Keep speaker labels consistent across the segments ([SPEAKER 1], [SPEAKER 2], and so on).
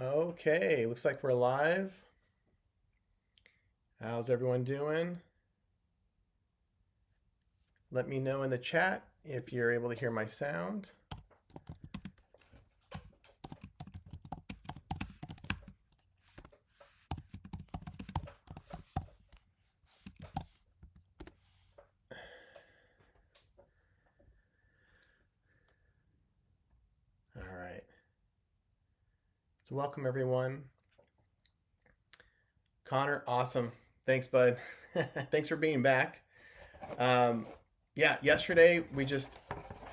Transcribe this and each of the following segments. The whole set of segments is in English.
[SPEAKER 1] Okay, looks like we're live. How's everyone doing? Let me know in the chat if you're able to hear my sound. All right. So welcome everyone. Connor, awesome. Thanks, bud. Thanks for being back. Um, yeah, yesterday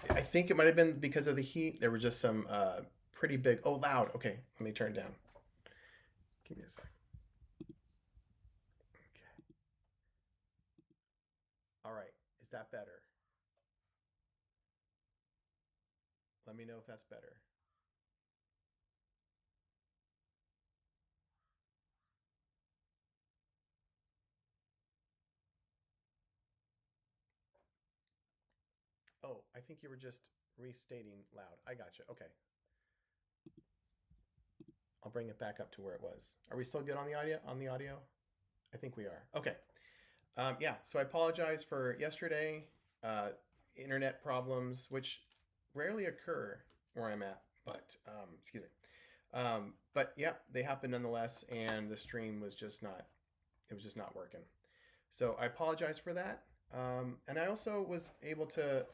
[SPEAKER 1] I think it might have been because of the heat. There were just some pretty big, oh, loud. Okay, let me turn it down. Give me a second. Okay. All right, is that better? Let me know if that's better. Oh, I think you were just restating loud. I got you. Okay. I'll bring it back up to where it was. Are we still good on the audio? I think we are. Okay. Yeah. So I apologize for yesterday. Uh, Internet problems, which rarely occur where I'm at, but excuse me. But yeah, they happened nonetheless, and the stream was just not. It was just not working. So I apologize for that. And I also was able to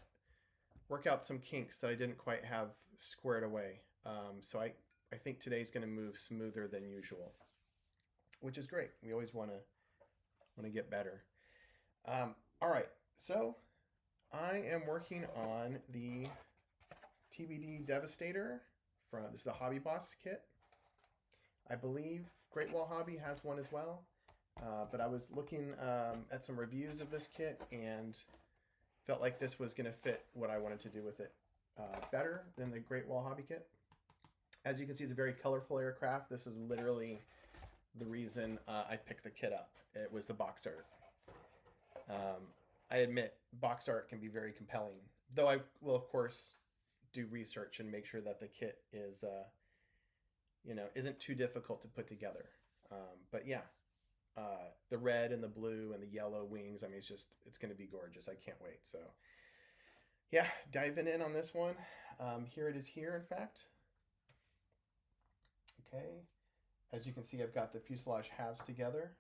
[SPEAKER 1] work out some kinks that I didn't quite have squared away. So I think today's going to move smoother than usual, which is great. We always want to get better. All right, so I am working on the TBD Devastator from this is the Hobbyboss kit. I believe Great Wall Hobby has one as well, but I was looking at some reviews of this kit and felt like this was going to fit what I wanted to do with it better than the Great Wall Hobby kit. As you can see, it's a very colorful aircraft. This is literally the reason I picked the kit up. It was the box art. Um, I admit box art can be very compelling, though I will of course do research and make sure that the kit is, isn't too difficult to put together. But yeah, the red and the blue and the yellow wings. I mean, it's going to be gorgeous. I can't wait. So yeah, diving in on this one. Here it is here, in fact. Okay. As you can see, I've got the fuselage halves together.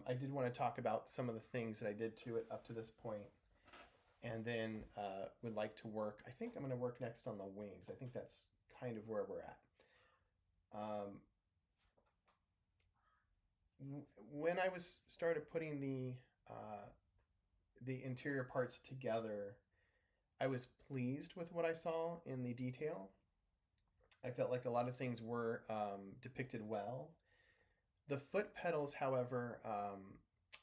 [SPEAKER 1] I did want to talk about some of the things that I did to it up to this point, and then would like to work. I think I'm going to work next on the wings. I think that's kind of where we're at. Um, when I was started putting the interior parts together, I was pleased with what I saw in the detail. I felt like a lot of things were depicted well. The foot pedals, however,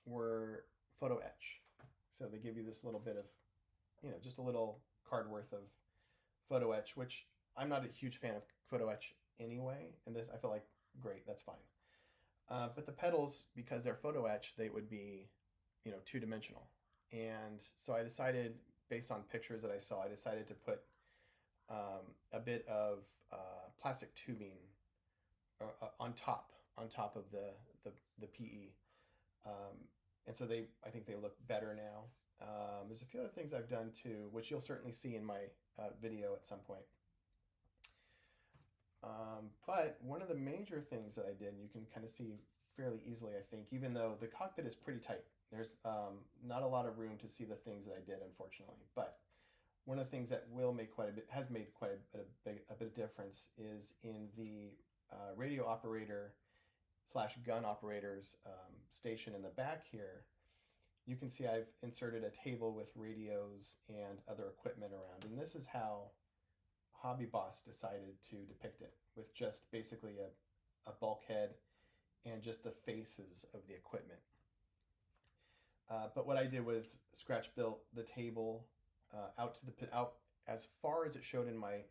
[SPEAKER 1] were photo etch. So they give you this little bit of, just a little card worth of photo etch, which I'm not a huge fan of photo etch anyway. And this, I feel like, great, that's fine. But the pedals, because they're photo etch, they would be, two-dimensional. And so I decided, based on pictures that I saw, I decided to put a bit of plastic tubing on top of the PE, um, and so I think they look better now. There's a few other things I've done too, which you'll certainly see in my video at some point. But one of the major things that I did, and you can kind of see fairly easily, I think, even though the cockpit is pretty tight, there's not a lot of room to see the things that I did, unfortunately. But one of the things that has made quite a bit of difference is in the radio operator slash gun operators station in the back here. You can see I've inserted a table with radios and other equipment around, and this is how Hobby Boss decided to depict it, with just basically a bulkhead and just the faces of the equipment. But what I did was scratch built the table out as far as it showed in my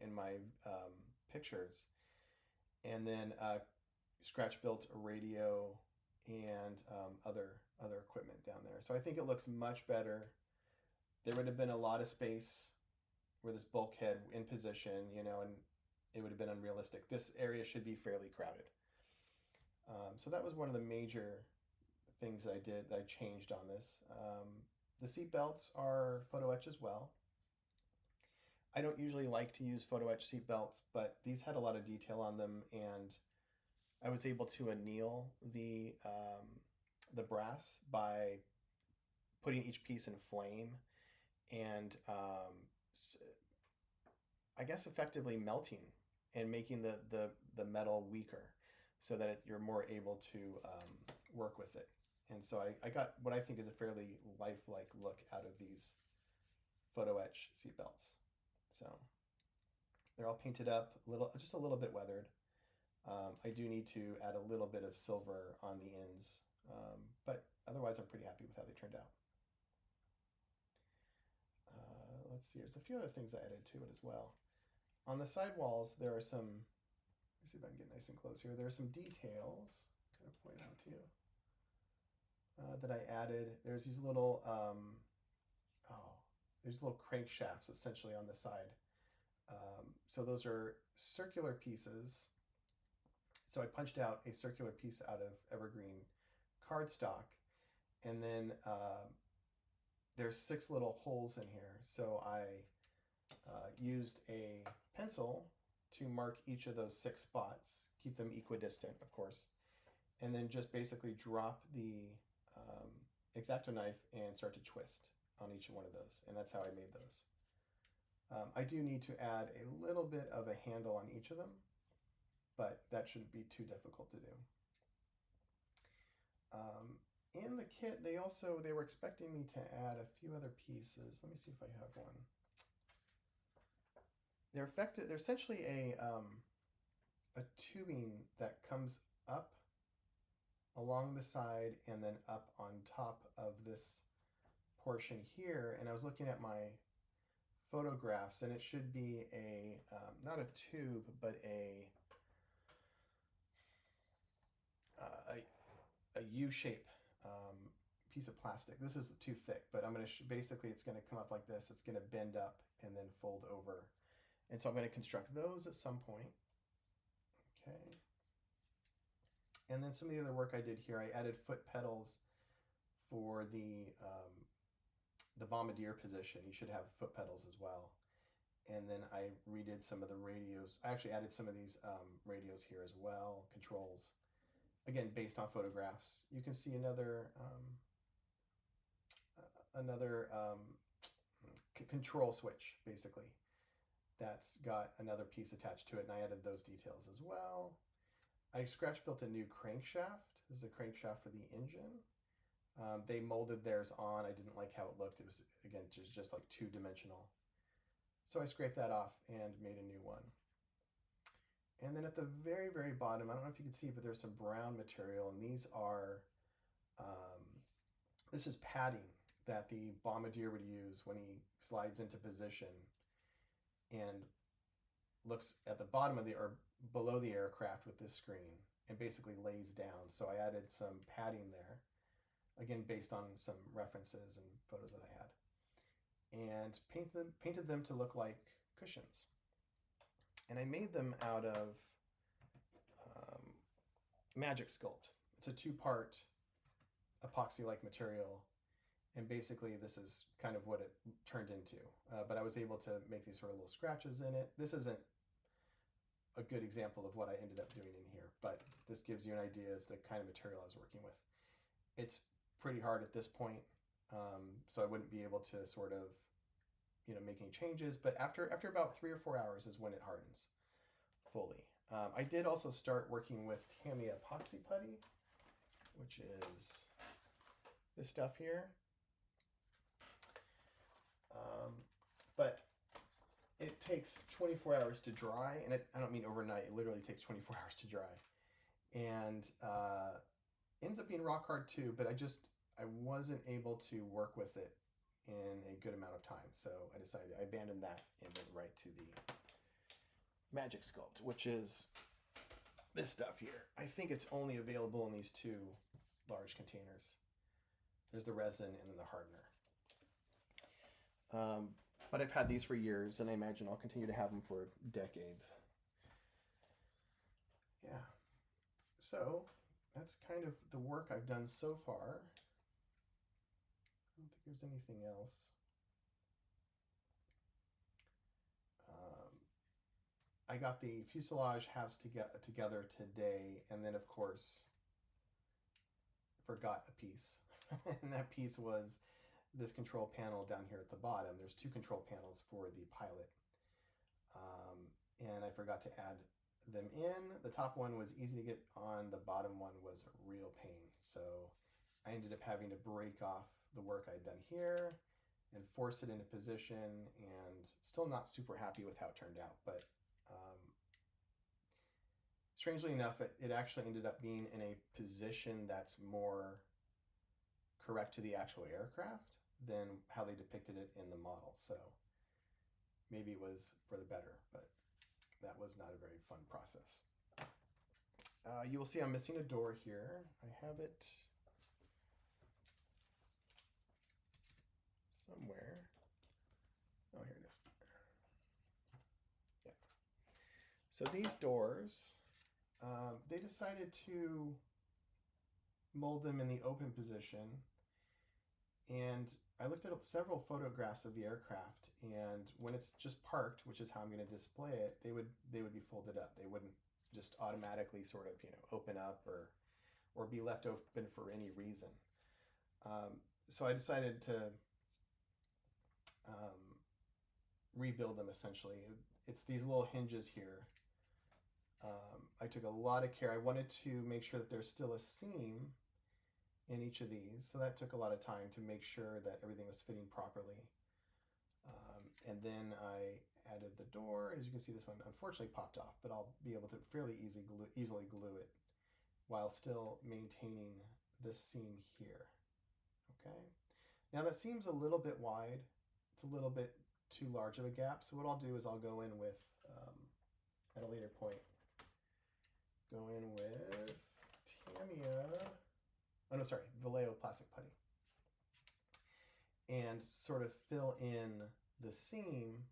[SPEAKER 1] pictures, and then scratch built a radio and other equipment down there. So I think it looks much better. There would have been a lot of space where this bulkhead in position, and it would have been unrealistic. This area should be fairly crowded. So that was one of the major things that I did, that I changed on this. The seat belts are photo etch as well. I don't usually like to use photo etch seat belts, but these had a lot of detail on them, and I was able to anneal the brass by putting each piece in flame and I guess effectively melting and making the metal weaker so that you're more able to work with it. And so I got what I think is a fairly lifelike look out of these photo etch seatbelts. So they're all painted up, just a little bit weathered. I do need to add a little bit of silver on the ends, but otherwise I'm pretty happy with how they turned out. Let's see, there's a few other things I added to it as well. On the side walls, there are some, let me see if I can get nice and close here. There are some details, kind of point out to you, that I added. There's these little, there's little crankshafts essentially on the side. So those are circular pieces. So I punched out a circular piece out of evergreen cardstock, and then there's 6 little holes in here. So I used a pencil to mark each of those 6 spots, keep them equidistant, of course, and then just basically drop the X-Acto knife and start to twist on each one of those, and that's how I made those. I do need to add a little bit of a handle on each of them, but that shouldn't be too difficult to do. In the kit, they were expecting me to add a few other pieces. Let me see if I have one. They're essentially a tubing that comes up along the side and then up on top of this portion here. And I was looking at my photographs, and it should be a not a tube, but a U-shape piece of plastic. This is too thick, but I'm going to basically it's going to come up like this. It's going to bend up and then fold over, and so I'm going to construct those at some point. Okay. And then some of the other work I did here, I added foot pedals for the bombardier position. You should have foot pedals as well. And then I redid some of the radios. I actually added some of these radios here as well, controls. Again, based on photographs. You can see another control switch, basically. That's got another piece attached to it, and I added those details as well. I scratch built a new crankshaft. This is a crankshaft for the engine. They molded theirs on. I didn't like how it looked. It was, again, just like 2-dimensional. So I scraped that off and made a new one. And then at the very, very bottom, I don't know if you can see, but there's some brown material, and these are, this is padding that the bombardier would use when he slides into position and looks at the bottom of or below the aircraft with this screen and basically lays down. So I added some padding there, again, based on some references and photos that I had, and painted them to look like cushions. And I made them out of Magic Sculpt. It's a 2-part epoxy-like material, and basically this is kind of what it turned into. But I was able to make these sort of little scratches in it. This isn't a good example of what I ended up doing in here, but this gives you an idea as the kind of material I was working with. It's pretty hard at this point, so I wouldn't be able to sort of, make any changes, but after about 3 or 4 hours is when it hardens fully. I did also start working with Tamiya epoxy putty, which is this stuff here. But it takes 24 hours to dry, and I don't mean overnight. It literally takes 24 hours to dry, and ends up being rock hard too. But I wasn't able to work with it in a good amount of time, so I abandoned that and went right to the Magic Sculpt, which is this stuff here. I think it's only available in these 2 large containers. There's the resin and then the hardener. But I've had these for years, and I imagine I'll continue to have them for decades. Yeah. So that's kind of the work I've done so far. I don't think there's anything else. I got the fuselage halves together today, and then of course forgot a piece. And that piece was this control panel down here at the bottom. There's two control panels for the pilot. And I forgot to add them in. The top one was easy to get on, the bottom one was a real pain. So I ended up having to break off the work I'd done here and force it into position, and still not super happy with how it turned out. But strangely enough, it actually ended up being in a position that's more correct to the actual aircraft than how they depicted it in the model. So maybe it was for the better, but that was not a very fun process. You will see I'm missing a door here. I have it somewhere. Oh, here it is. Yeah. So these doors, they decided to mold them in the open position. And I looked at several photographs of the aircraft, and when it's just parked, which is how I'm going to display it, they would be folded up. They wouldn't just automatically sort of, you know, open up or be left open for any reason. So I decided to rebuild them essentially. It's these little hinges here. I took a lot of care. I wanted to make sure that there's still a seam in each of these, so that took a lot of time to make sure that everything was fitting properly. And then I added the door. As you can see, this one unfortunately popped off, but I'll be able to fairly easily glue it while still maintaining this seam here. Okay. Now that seam's a little bit wide. It's a little bit too large of a gap. So what I'll do is I'll go in with, at a later point, go in with Vallejo plastic putty, and sort of fill in the seam,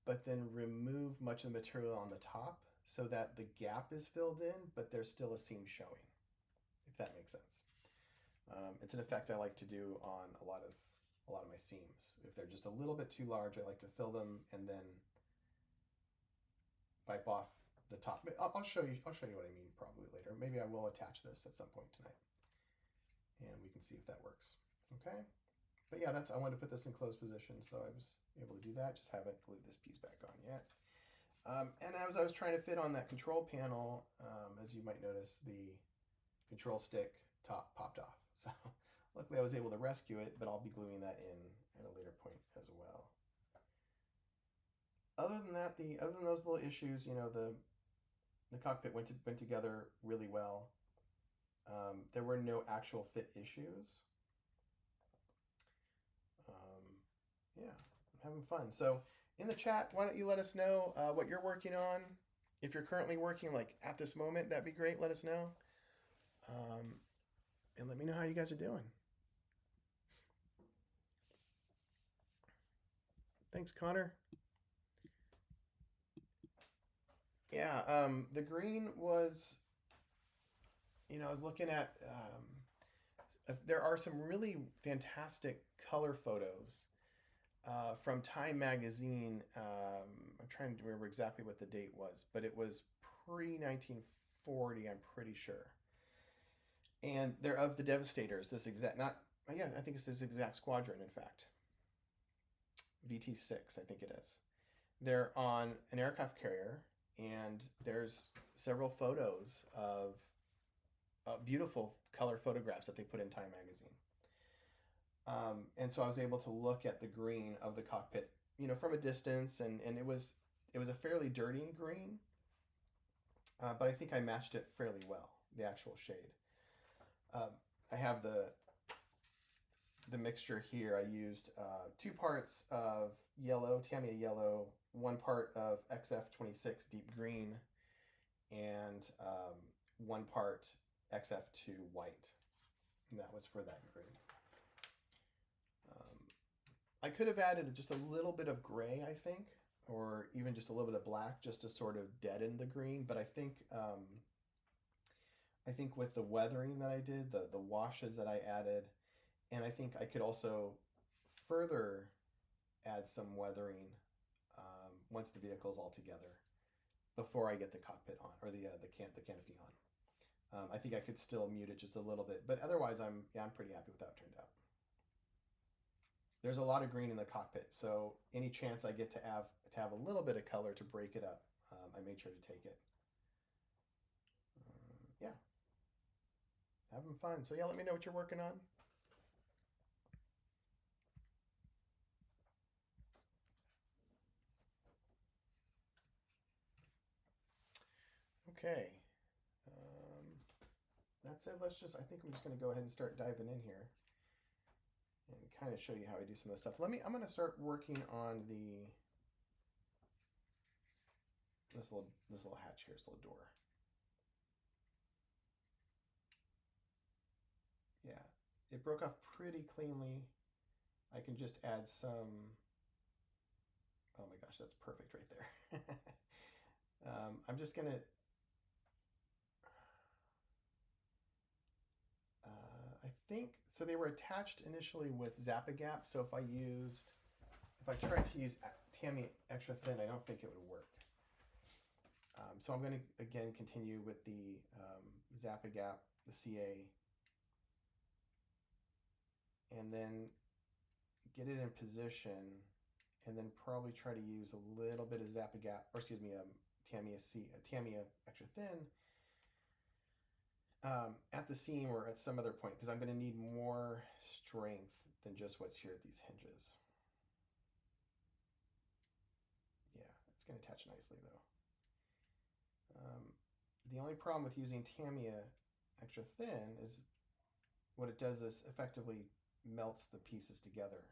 [SPEAKER 1] but then remove much of the material on the top so that the gap is filled in, but there's still a seam showing, if that makes sense. It's an effect I like to do on a lot of my seams. If they're just a little bit too large, I like to fill them and then wipe off the top. I'll show you what I mean probably later. Maybe I will attach this at some point tonight, and we can see if that works. Okay. But yeah, I wanted to put this in closed position, so I was able to do that. Just haven't glued this piece back on yet. And as I was trying to fit on that control panel, as you might notice, the control stick top popped off. So luckily I was able to rescue it, but I'll be gluing that in at a later point as well. Other than that, other than those little issues, you know, the cockpit went together really well. There were no actual fit issues. Yeah, I'm having fun. So in the chat, why don't you let us know what you're working on? If you're currently working like at this moment, that'd be great. Let us know. And let me know how you guys are doing. Thanks, Connor. Yeah, the green was, you know, I was looking at, there are some really fantastic color photos from Time magazine. I'm trying to remember exactly what the date was, but it was pre-1940, I'm pretty sure. And they're of the Devastators, I think it's this exact squadron, in fact. VT6, I think it is. They're on an aircraft carrier, and there's several photos of beautiful color photographs that they put in Time magazine. And so I was able to look at the green of the cockpit, you know, from a distance, and it was a fairly dirty green, but I think I matched it fairly well, the actual shade. I have the mixture here. I used 2 parts of yellow, Tamiya yellow, 1 part of XF26 deep green, and 1 part XF2 white. And that was for that green. I could have added just a little bit of gray, I think, or even just a little bit of black just to sort of deaden the green. But I think with the weathering that I did, the washes that I added, and I think I could also further add some weathering once the vehicle is all together before I get the cockpit on or the canopy on. I think I could still mute it just a little bit, but otherwise I'm pretty happy with how it turned out. There's a lot of green in the cockpit, so any chance I get to have a little bit of color to break it up, I made sure to take it. Yeah, having fun. So yeah, let me know what you're working on. Okay, that's it. I think I'm just going to go ahead and start diving in here and kind of show you how I do some of this stuff. I'm going to start working on this little hatch here, this little door. Yeah, it broke off pretty cleanly. I can just add some, oh my gosh, that's perfect right there. I'm just gonna, I think, so they were attached initially with Zap-A-Gap, so if I tried to use Tamiya extra thin, I don't think it would work. So I'm going to, again, continue with the Zap-A-Gap, the CA, and then get it in position, and then probably try to use a little bit of Zap-A-Gap, or excuse me, Tamiya extra thin at the seam or at some other point, because I'm going to need more strength than just what's here at these hinges. Yeah, it's going to attach nicely though. The only problem with using Tamiya extra thin is what it does is effectively melts the pieces together.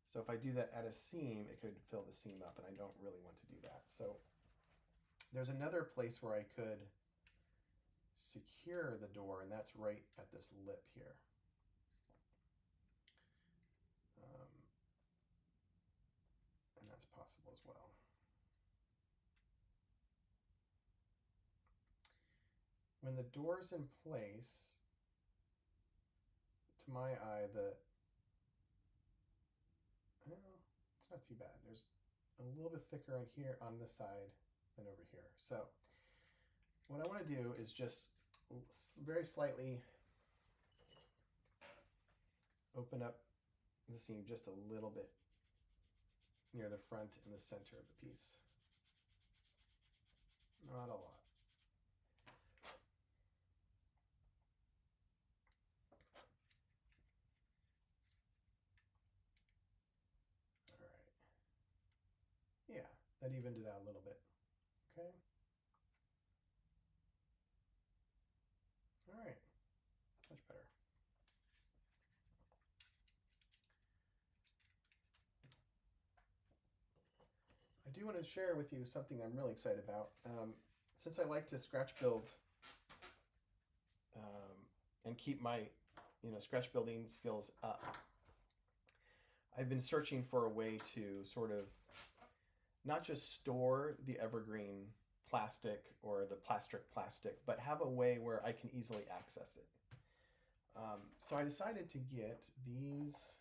[SPEAKER 1] So if I do that at a seam, it could fill the seam up, and I don't really want to do that. So there's another place where I could secure the door, and that's right at this lip here. And that's possible as well. When the door's in place, to my eye, it's not too bad. There's a little bit thicker on here on this side than over here. So what I want to do is just very slightly open up the seam just a little bit near the front and the center of the piece. Not a lot. Yeah, that evened it out a little bit. Okay. All right, much better. I do want to share with you something I'm really excited about. Since I like to scratch build and keep my scratch building skills up, I've been searching for a way to sort of not just store the evergreen plastic or the plastic, but have a way where I can easily access it. So I decided to get these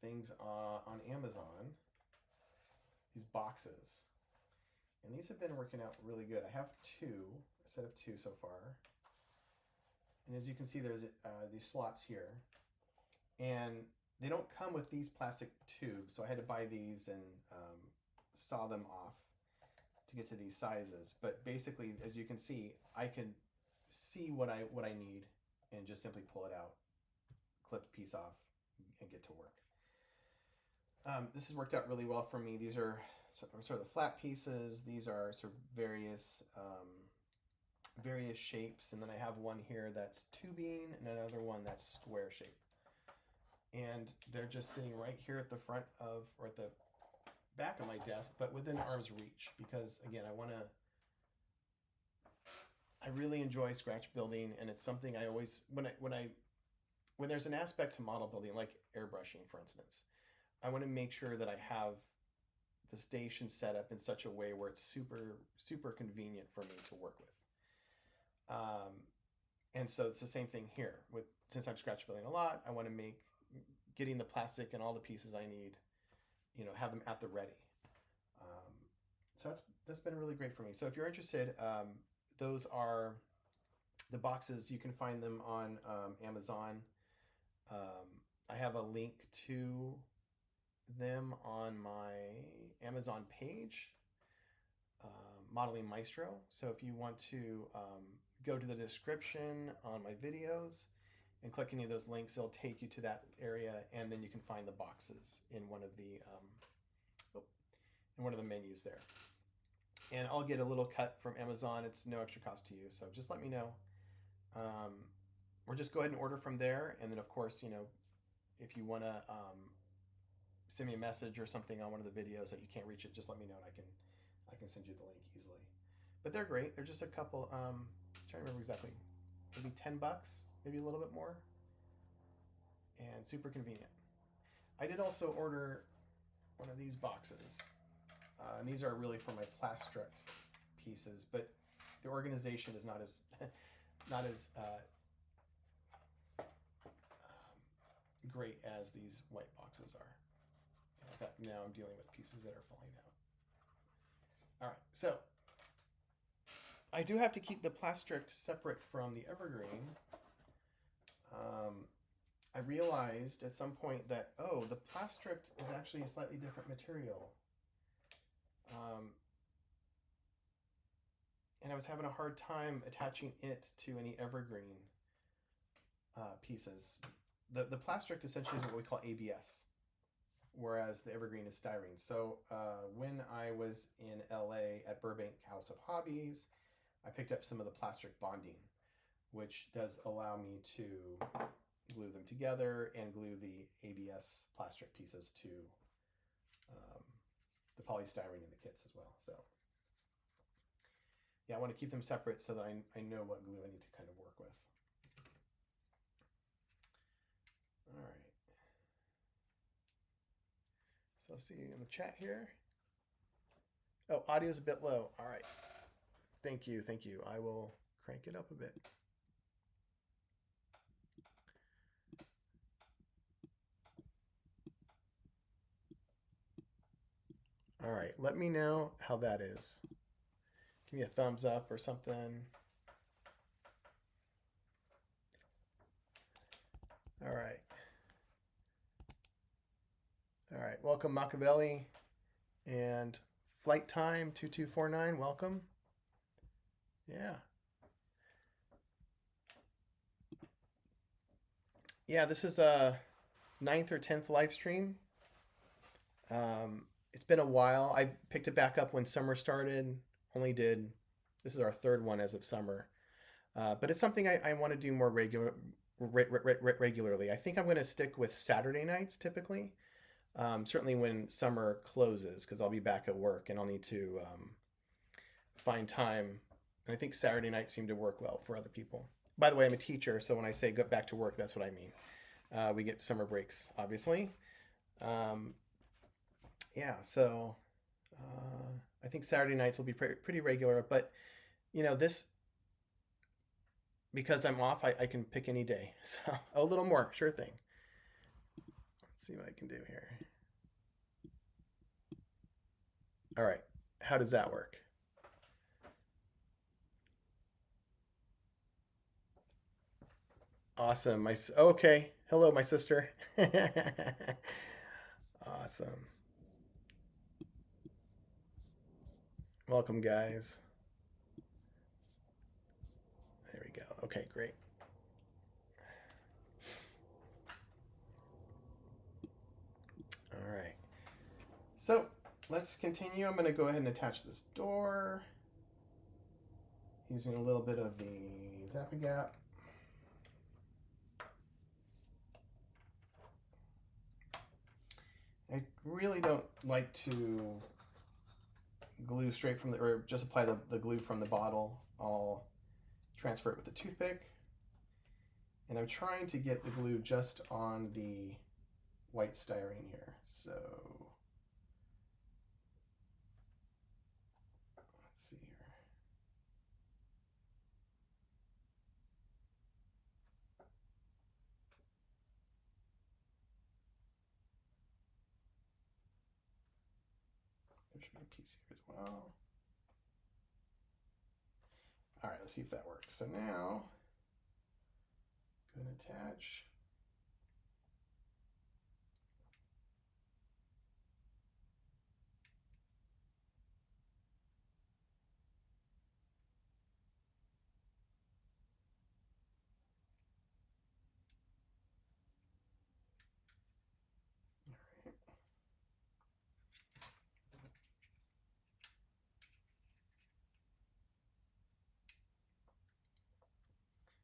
[SPEAKER 1] things on Amazon, these boxes. And these have been working out really good. I have a set of two so far. And as you can see, there's these slots here. And they don't come with these plastic tubes, so I had to buy these and saw them off to get to these sizes. But basically, as you can see, I can see what I need and just simply pull it out, clip a piece off, and get to work. This has worked out really well for me. These are sort of the flat pieces. These are sort of various shapes, and then I have one here that's tubing and another one that's square shape. And they're just sitting right here at the front of, or at the back of my desk, but within arm's reach, because again, I really enjoy scratch building, and it's something I always, when there's an aspect to model building, like airbrushing, for instance, I want to make sure that I have the station set up in such a way where it's super convenient for me to work with. And so it's the same thing here. With since I'm scratch building a lot, I want to make getting the plastic and all the pieces I need, have them at the ready. So that's been really great for me. So if you're interested, those are the boxes. You can find them on Amazon. I have a link to them on my Amazon page, Modeling Maestro. So if you want to go to the description on my videos and click any of those links, it'll take you to that area, and then you can find the boxes in one of the menus there. And I'll get a little cut from Amazon. It's no extra cost to you, so just let me know. Or just go ahead and order from there, and then of course, if you want to send me a message or something on one of the videos that you can't reach it, just let me know, and I can send you the link easily. But they're great. They're just a couple. I'm trying to remember exactly. Maybe $10, maybe a little bit more, and super convenient. I did also order one of these boxes, and these are really for my plastruct pieces, but the organization is not as great as these white boxes are. In fact, now I'm dealing with pieces that are falling out. All right, so I do have to keep the plastruct separate from the evergreen. I realized at some point that, the plastruct is actually a slightly different material. And I was having a hard time attaching it to any evergreen pieces. The plastruct essentially is what we call ABS, whereas the evergreen is styrene. So when I was in LA at Burbank House of Hobbies, I picked up some of the plastruct bonding, which does allow me to glue them together and glue the ABS plastruct pieces to the polystyrene in the kits as well. So yeah, I want to keep them separate so that I know what glue I need to kind of work with. All right. So I'll see you in the chat here. Oh, audio's a bit low. All right. Thank you. I will crank it up a bit. All right, let me know how that is. Give me a thumbs up or something. All right. All right, welcome Machiavelli and Flight Time 2249, welcome. Yeah. Yeah, this is a 9th or 10th live stream. It's been a while. I picked it back up when summer started. This is our 3rd one as of summer. But it's something I want to do more regularly. I think I'm going to stick with Saturday nights typically. Certainly when summer closes, because I'll be back at work and I'll need to find time. And I think Saturday nights seem to work well for other people. By the way, I'm a teacher, so when I say go back to work, that's what I mean. We get summer breaks, obviously. Yeah, so I think Saturday nights will be pretty regular, but this, because I'm off, I can pick any day. So a little more, sure thing. Let's see what I can do here. All right, how does that work? Awesome. Okay. Hello, my sister. Awesome. Welcome, guys. There we go. Okay, great. All right. So let's continue. I'm going to go ahead and attach this door using a little bit of the Zap-A-Gap. I really don't like to glue straight from or just apply the glue from the bottle. I'll transfer it with a toothpick. And I'm trying to get the glue just on the white styrene here. So let's see here. There should be a piece here as well. All right, let's see if that works. So now, go and attach.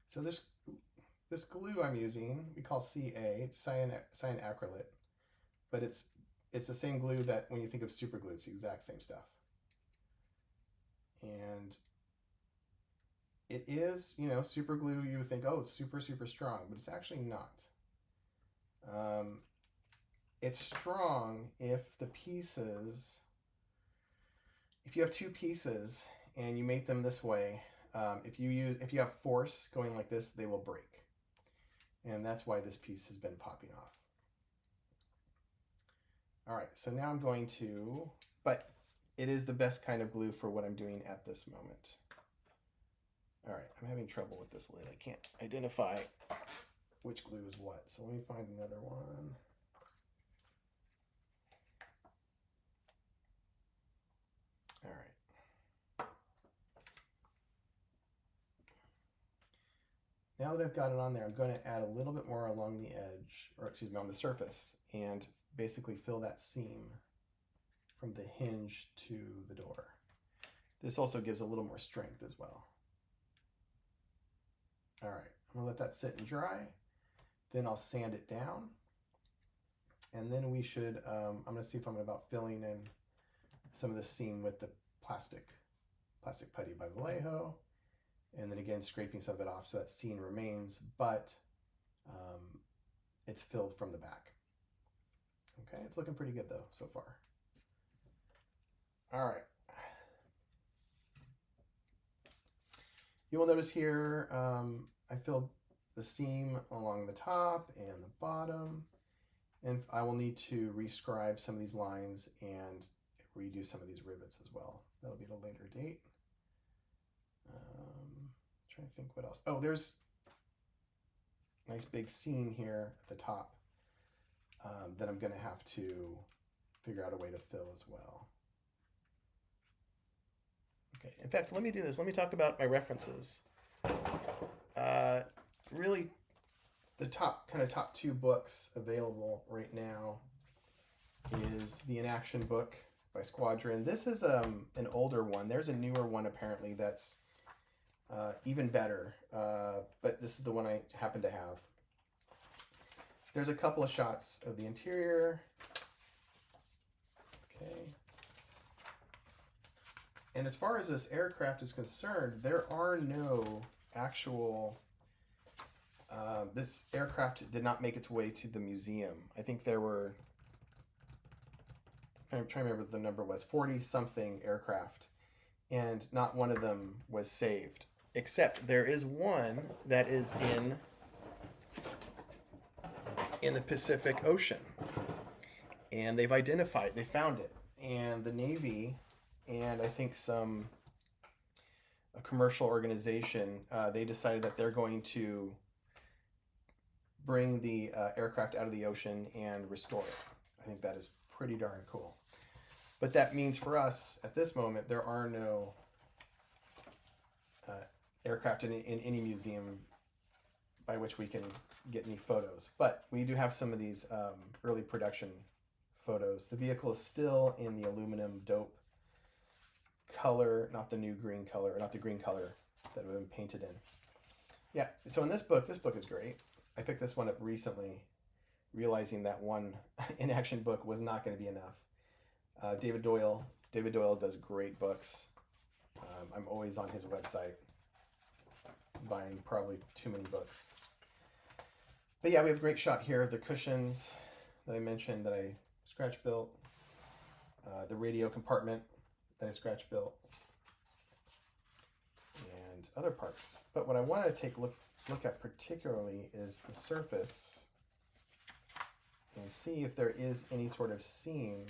[SPEAKER 1] So this glue I'm using, we call CA, it's cyanacrylate, but it's the same glue that when you think of super glue, it's the exact same stuff. And it is, you know, super glue, you would think, oh, it's super, super strong, but it's actually not. It's strong if the pieces, if you have two pieces and you make them this way, if you have force going like this, they will break. And that's why this piece has been popping off. All right, so now I'm going to, but it is the best kind of glue for what I'm doing at this moment. All right, I'm having trouble with this lid. I can't identify which glue is what. So let me find another one. All right. Now that I've got it on there, I'm going to add a little bit more along the edge, or excuse me, on the surface, and basically fill that seam from the hinge to the door. This also gives a little more strength as well. All right, I'm gonna let that sit and dry. Then I'll sand it down. And then we should, I'm gonna see if I'm about filling in some of the seam with the plastic putty by Vallejo. And then again, scraping some of it off so that seam remains, but it's filled from the back. Okay, it's looking pretty good though so far. All right. You will notice here, I filled the seam along the top and the bottom, and I will need to rescribe some of these lines and redo some of these rivets as well. That'll be at a later date. Trying to think what else. Oh, there's a nice big seam here at the top that I'm gonna have to figure out a way to fill as well. Okay, in fact, let me do this. Let me talk about my references. Really, the top two books available right now is the In Action book by Squadron. This is an older one. There's a newer one apparently that's even better, but this is the one I happen to have. There's a couple of shots of the interior. Okay. And as far as this aircraft is concerned, there are no actual, this aircraft did not make its way to the museum. I think there were, I'm trying to remember what the number was, 40 something aircraft, and not one of them was saved. Except there is one that is in the Pacific Ocean. And they've identified, they found it. And the Navy, and I think a commercial organization, they decided that they're going to bring the aircraft out of the ocean and restore it. I think that is pretty darn cool. But that means for us, at this moment, there are no aircraft in any museum by which we can get any photos. But we do have some of these early production photos. The vehicle is still in the aluminum dope color, not the new green color, not the green color that would have been painted in. Yeah, so in this book is great. I picked this one up recently, realizing that one In Action book was not going to be enough. David Doyle does great books. I'm always on his website buying probably too many books. But yeah, we have a great shot here of the cushions, that I mentioned that I scratch built, the radio compartment that I scratch built, and other parts. But what I want to take a look at particularly is the surface and see if there is any sort of seam.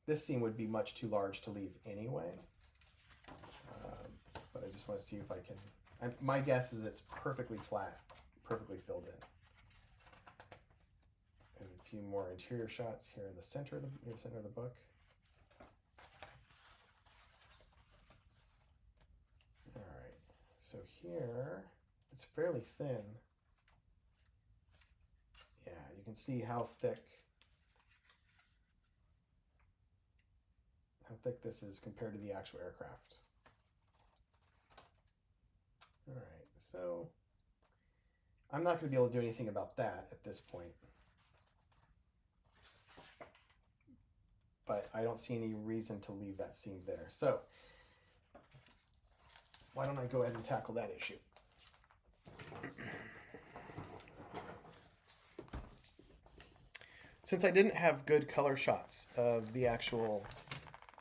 [SPEAKER 1] This seam would be much too large to leave anyway, but I just want to see if I can. My guess is it's perfectly flat, perfectly filled in. And a few more interior shots here in the center of the book. All right, so here it's fairly thin. Yeah, you can see how thick this is compared to the actual aircraft. All right, so I'm not going to be able to do anything about that at this point. But I don't see any reason to leave that seam there. So why don't I go ahead and tackle that issue? Since I didn't have good color shots of the actual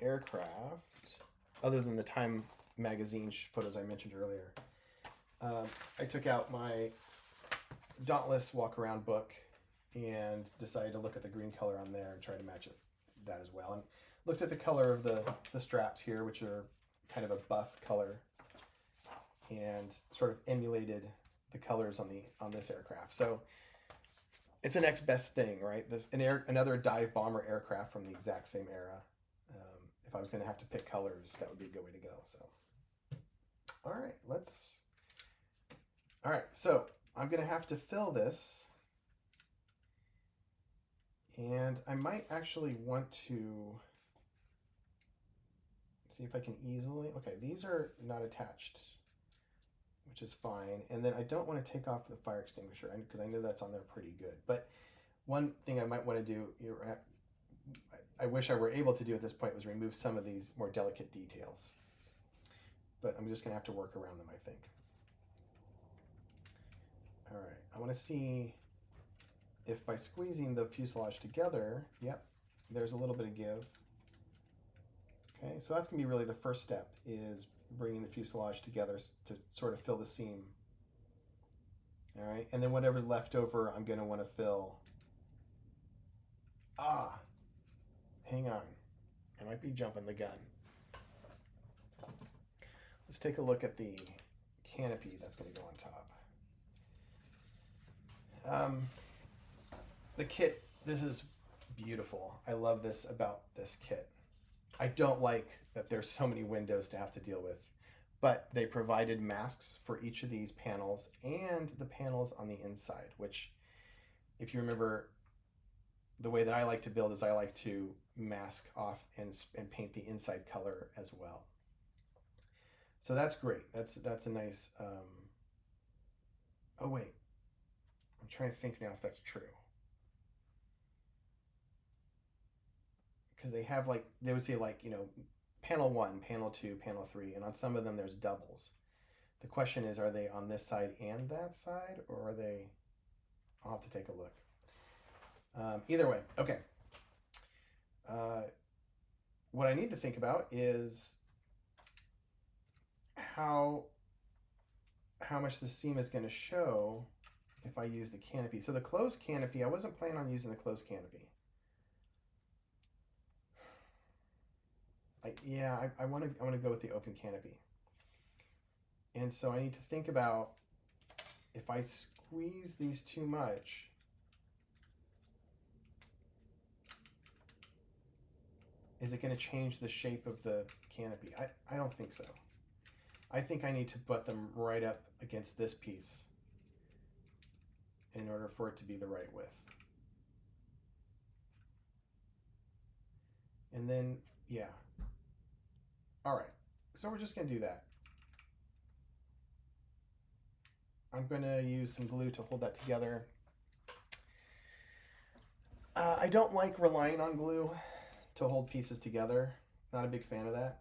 [SPEAKER 1] aircraft, other than the Time magazine photos I mentioned earlier, I took out my Dauntless walk-around book and decided to look at the green color on there and try to match that as well. And looked at the color of the straps here, which are kind of a buff color, and sort of emulated the colors on this aircraft. So it's the next best thing, right? Another dive bomber aircraft from the exact same era. If I was going to have to pick colors, that would be a good way to go. So, all right, so I'm going to have to fill this, and I might actually want to see if I can easily, okay, these are not attached, which is fine. And then I don't want to take off the fire extinguisher because I know that's on there pretty good. But one thing I might want to do, I wish I were able to do at this point, was remove some of these more delicate details. But I'm just going to have to work around them, I think. All right, I want to see if by squeezing the fuselage together, yep, there's a little bit of give. Okay, so that's going to be really the first step, is bringing the fuselage together to sort of fill the seam. All right, and then whatever's left over, I'm going to want to fill. Hang on. I might be jumping the gun. Let's take a look at the canopy that's going to go on top. The kit, this is beautiful. I love this about this kit. I don't like that there's so many windows to have to deal with, but they provided masks for each of these panels and the panels on the inside, which, if you remember, the way that I like to build is I like to mask off and paint the inside color as well. So that's great. That's a nice, oh wait, I'm trying to think now if that's true. Because they have, like, they would say, like, you know, panel 1, panel 2, panel 3, and on some of them there's doubles. The question is, are they on this side and that side, or are they, I'll have to take a look. Either way, okay. What I need to think about is how much the seam is going to show if I use the canopy. So the closed canopy, I wasn't planning on using the closed canopy. I want to go with the open canopy. And so I need to think about, if I squeeze these too much, is it going to change the shape of the canopy? I don't think so. I think I need to put them right up against this piece in order for it to be the right width. And then, yeah. All right, so we're just going to do that. I'm going to use some glue to hold that together. I don't like relying on glue to hold pieces together. Not a big fan of that.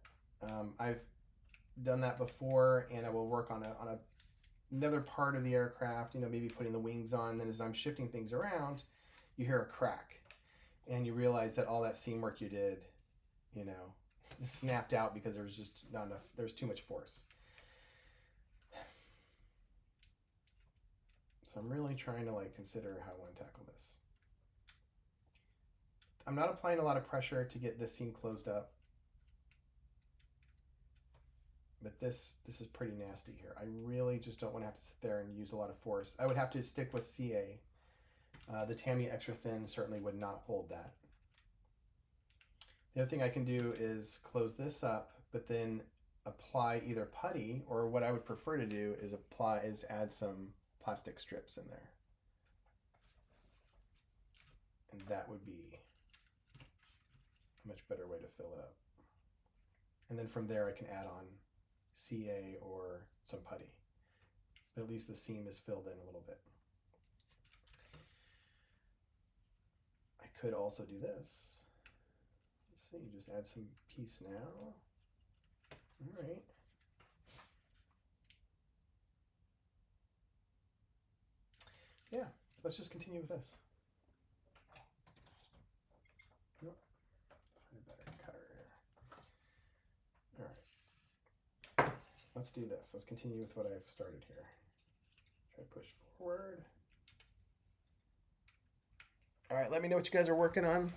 [SPEAKER 1] I've done that before, and I will work on another part of the aircraft, you know, maybe putting the wings on, and then as I'm shifting things around, you hear a crack, and you realize that all that seam work you did, you know, snapped out because there was just not enough, there's too much force. So I'm really trying to like consider how I want to tackle this. I'm not applying a lot of pressure to get this seam closed up, but this is pretty nasty here. I really just don't want to have to sit there and use a lot of force. I would have to stick with CA. The Tamiya Extra Thin certainly would not hold that. The other thing I can do is close this up, but then apply either putty, or what I would prefer to do is add some plastic strips in there. And that would be a much better way to fill it up. And then from there I can add on CA or some putty. But at least the seam is filled in a little bit. I could also do this. Let's see, just add some piece now. All right. Yeah, let's just continue with this. Nope. Find a better cutter here. All right. Let's do this. Let's continue with what I've started here. Try to push forward. All right, let me know what you guys are working on.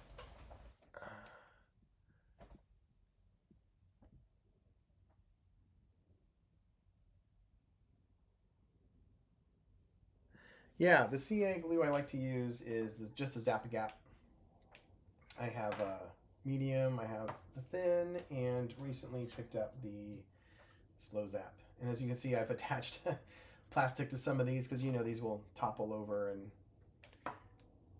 [SPEAKER 1] Yeah, the CA glue I like to use is just the Zap-A-Gap. I have a medium, I have the thin, and recently picked up the Slow Zap. And as you can see, I've attached plastic to some of these because you know these will topple over, and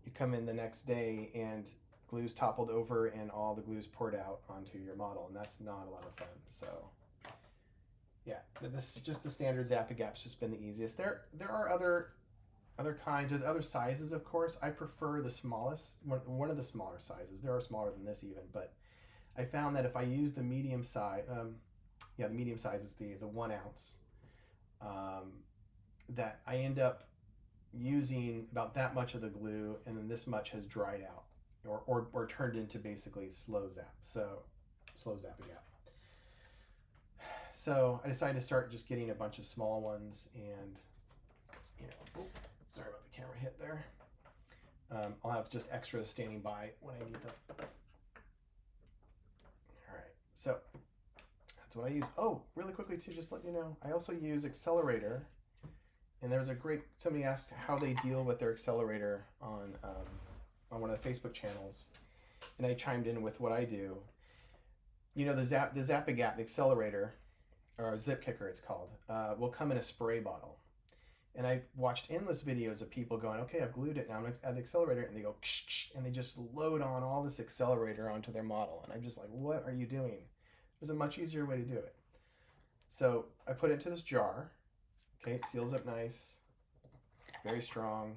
[SPEAKER 1] you come in the next day and glue's toppled over and all the glue's poured out onto your model, and that's not a lot of fun. So yeah, this is just the standard Zap-A-Gap's just been the easiest. There are other kinds. There's other sizes, of course. I prefer the smallest, one of the smaller sizes. There are smaller than this even, but I found that if I use the medium size, the medium size is the 1 ounce, that I end up using about that much of the glue, and then this much has dried out or turned into basically slow zap. So slow Zap-A-Gap. So I decided to start just getting a bunch of small ones, and you know, sorry about the camera hit there. I'll have just extras standing by when I need them. All right, so that's what I use. Oh, really quickly too, just let you know, I also use Accelerator. And there was a great, somebody asked how they deal with their accelerator on one of the Facebook channels. And I chimed in with what I do. You know, the Zap-A-Gap, the accelerator, or zip kicker it's called, will come in a spray bottle. And I've watched endless videos of people going, okay, I've glued it, now I'm going to add the accelerator, and they go, ksh, ksh, and they just load on all this accelerator onto their model. And I'm just like, what are you doing? There's a much easier way to do it. So I put it into this jar. Okay, it seals up nice, very strong.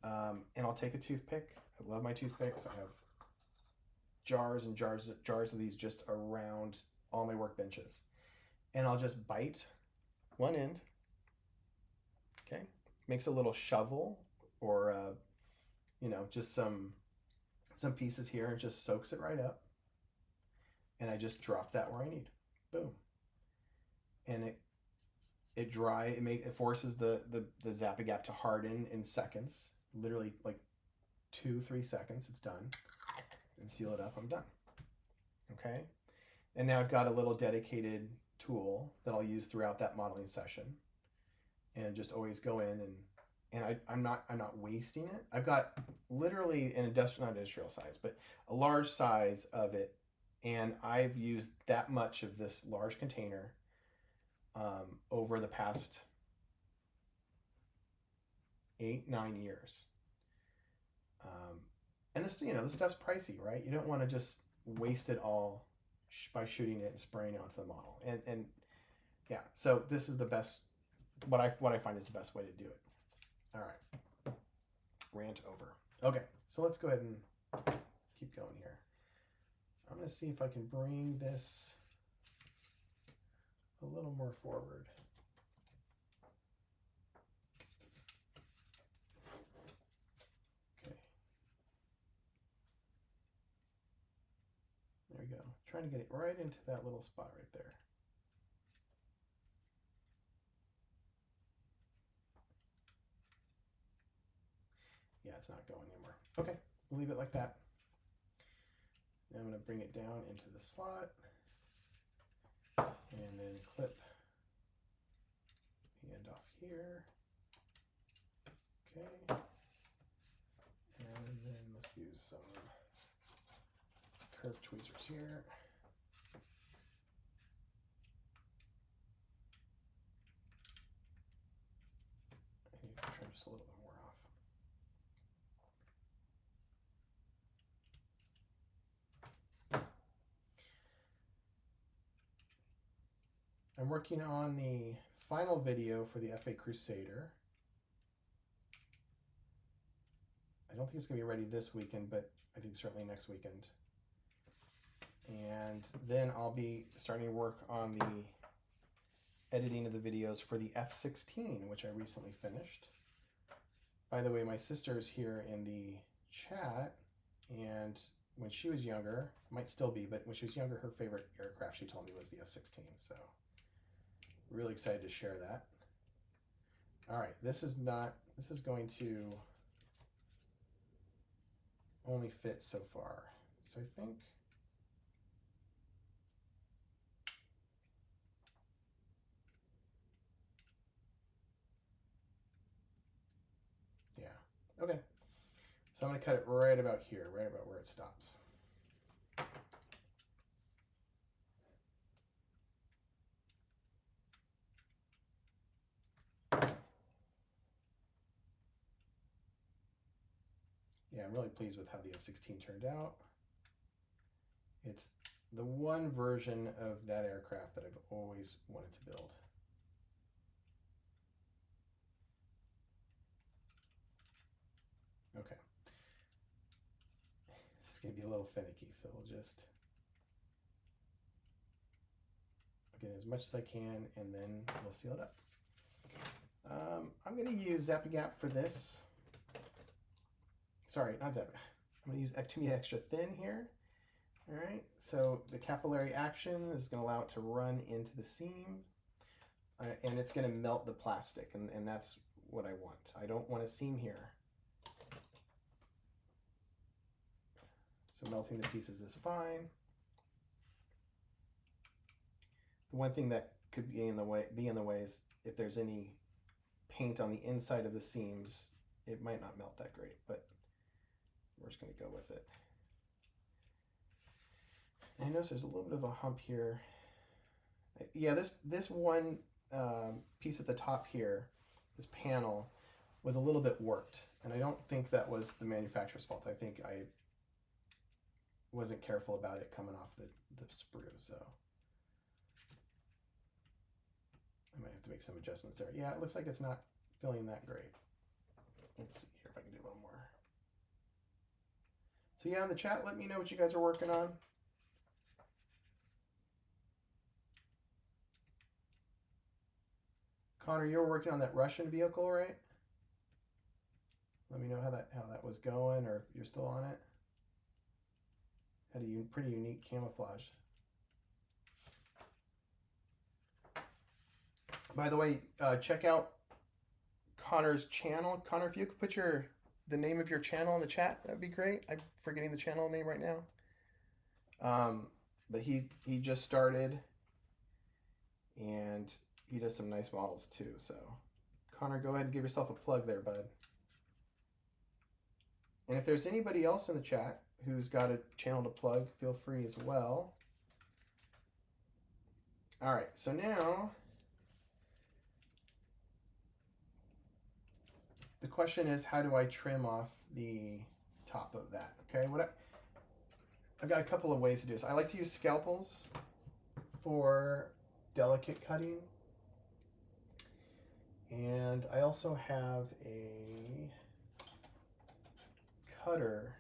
[SPEAKER 1] And I'll take a toothpick. I love my toothpicks. I have jars and jars of these just around all my workbenches. And I'll just bite one end. Okay, makes a little shovel, or you know, just some pieces here, and just soaks it right up. And I just drop that where I need. Boom. And it forces the Zap-A-Gap to harden in seconds, literally like 2-3 seconds. It's done, and seal it up. I'm done. Okay, and now I've got a little dedicated tool that I'll use throughout that modeling session, and just always go in and I'm not wasting it. I've got literally an not industrial size, but a large size of it, and I've used that much of this large container over the past 8-9 years. And this, you know, this stuff's pricey, right? You don't want to just waste it all by shooting it and spraying it onto the model. And yeah, so this is the best, what I find is the best way to do it. All right, rant over. Okay, so let's go ahead and keep going here. I'm going to see if I can bring this a little more forward. Okay. trying to get it right into that little spot right there. Yeah, it's not going anymore. Okay, we'll leave it like that. Now I'm going to bring it down into the slot and then clip the end off here. Okay, and then let's use some curved tweezers here. I need to trim just a little bit more off. I'm working on the final video for the FA Crusader. I don't think it's going to be ready this weekend, but I think certainly next weekend. And then I'll be starting to work on the editing of the videos for the F-16, which I recently finished. By the way, my sister is here in the chat, and when she was younger, might still be, but when she was younger, her favorite aircraft, she told me, was the F-16, so really excited to share that. All right, this is going to only fit so far. So I think, yeah, okay. So I'm gonna cut it right about here, right about where it stops. Yeah, I'm really pleased with how the F-16 turned out. It's the one version of that aircraft that I've always wanted to build. Okay. This is going to be a little finicky, so we'll just get as much as I can, and then we'll seal it up. I'm going to use Zap-A-Gap for this. Sorry, not Zap. I'm going to use Actimia Extra Thin here. All right, so the capillary action is going to allow it to run into the seam, and it's going to melt the plastic, and that's what I want. I don't want a seam here. So melting the pieces is fine. The one thing that could be in the way is if there's any paint on the inside of the seams, it might not melt that great, but we're just going to go with it. And I notice there's a little bit of a hump here. Yeah, this one piece at the top here, this panel, was a little bit warped, and I don't think that was the manufacturer's fault. I think I wasn't careful about it coming off the sprue, so I might have to make some adjustments there. Yeah, it looks like it's not feeling that great. Let's see here if I can do a little more. So yeah, in the chat, let me know what you guys are working on. Connor, you were working on that Russian vehicle, right? Let me know how that was going, or if you're still on it. Had a pretty unique camouflage. By the way, check out Connor's channel. Connor, if you could put the name of your channel in the chat, that'd be great. I'm forgetting the channel name right now. But he just started, and he does some nice models too. So Connor, go ahead and give yourself a plug there, bud. And if there's anybody else in the chat who's got a channel to plug, feel free as well. All right, so now the question is, how do I trim off the top of that? Okay, I've got a couple of ways to do this. I like to use scalpels for delicate cutting. And I also have a cutter.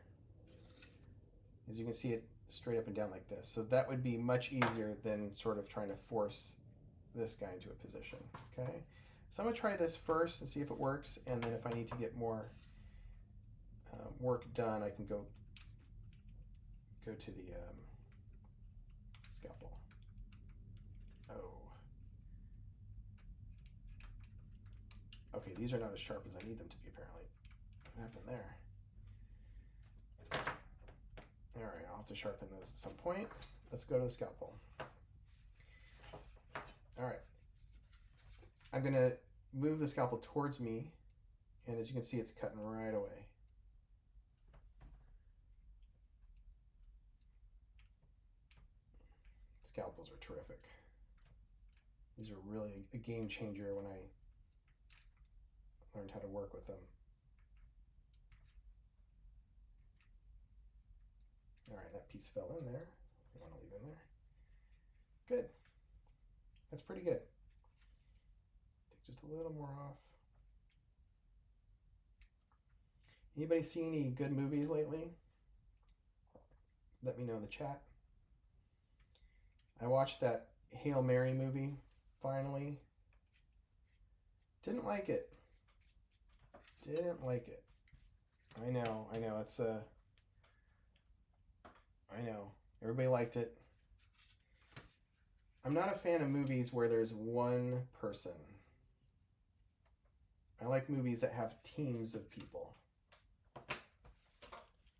[SPEAKER 1] As you can see, it straight up and down like this. So that would be much easier than sort of trying to force this guy into a position, okay? So I'm gonna try this first and see if it works, and then if I need to get more work done, I can go to the Scalpel. Oh. Okay, these are not as sharp as I need them to be, apparently. What happened there? Alright, I'll have to sharpen those at some point. Let's go to the scalpel. Alright. I'm going to move the scalpel towards me, and as you can see, it's cutting right away. Scalpels are terrific. These are really a game changer when I learned how to work with them. All right, that piece fell in there. You want to leave in there. Good. That's pretty good. Take just a little more off. Anybody see any good movies lately? Let me know in the chat. I watched that Hail Mary movie, finally. Didn't like it. Didn't like it. I know, it's I know, everybody liked it. I'm not a fan of movies where there's one person. I like movies that have teams of people.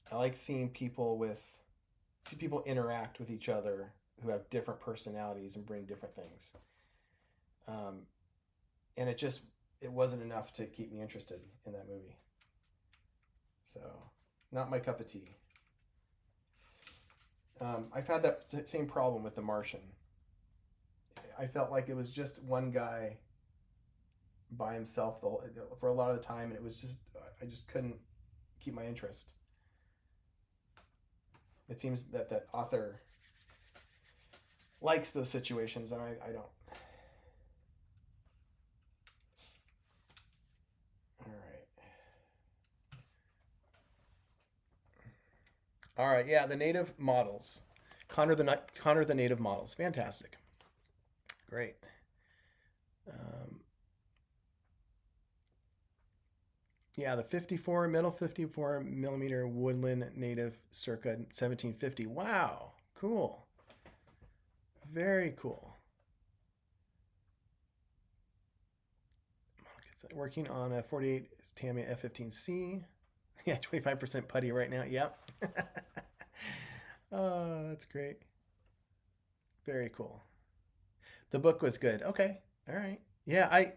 [SPEAKER 1] I like seeing people interact with each other who have different personalities and bring different things. And it wasn't enough to keep me interested in that movie. So, not my cup of tea. I've had that same problem with The Martian. I felt like it was just one guy by himself for a lot of the time, and it was just, I just couldn't keep my interest. It seems that that author likes those situations, and I don't. All right, yeah, the native models. Connor the native models. Fantastic. Great. Yeah, the 54 millimeter woodland native circa 1750. Wow, cool. Very cool. Working on a 48 Tamiya F15C. Yeah, 25% putty right now. Yep. Oh, that's great. Very cool. The book was good. Okay. All right. Yeah, I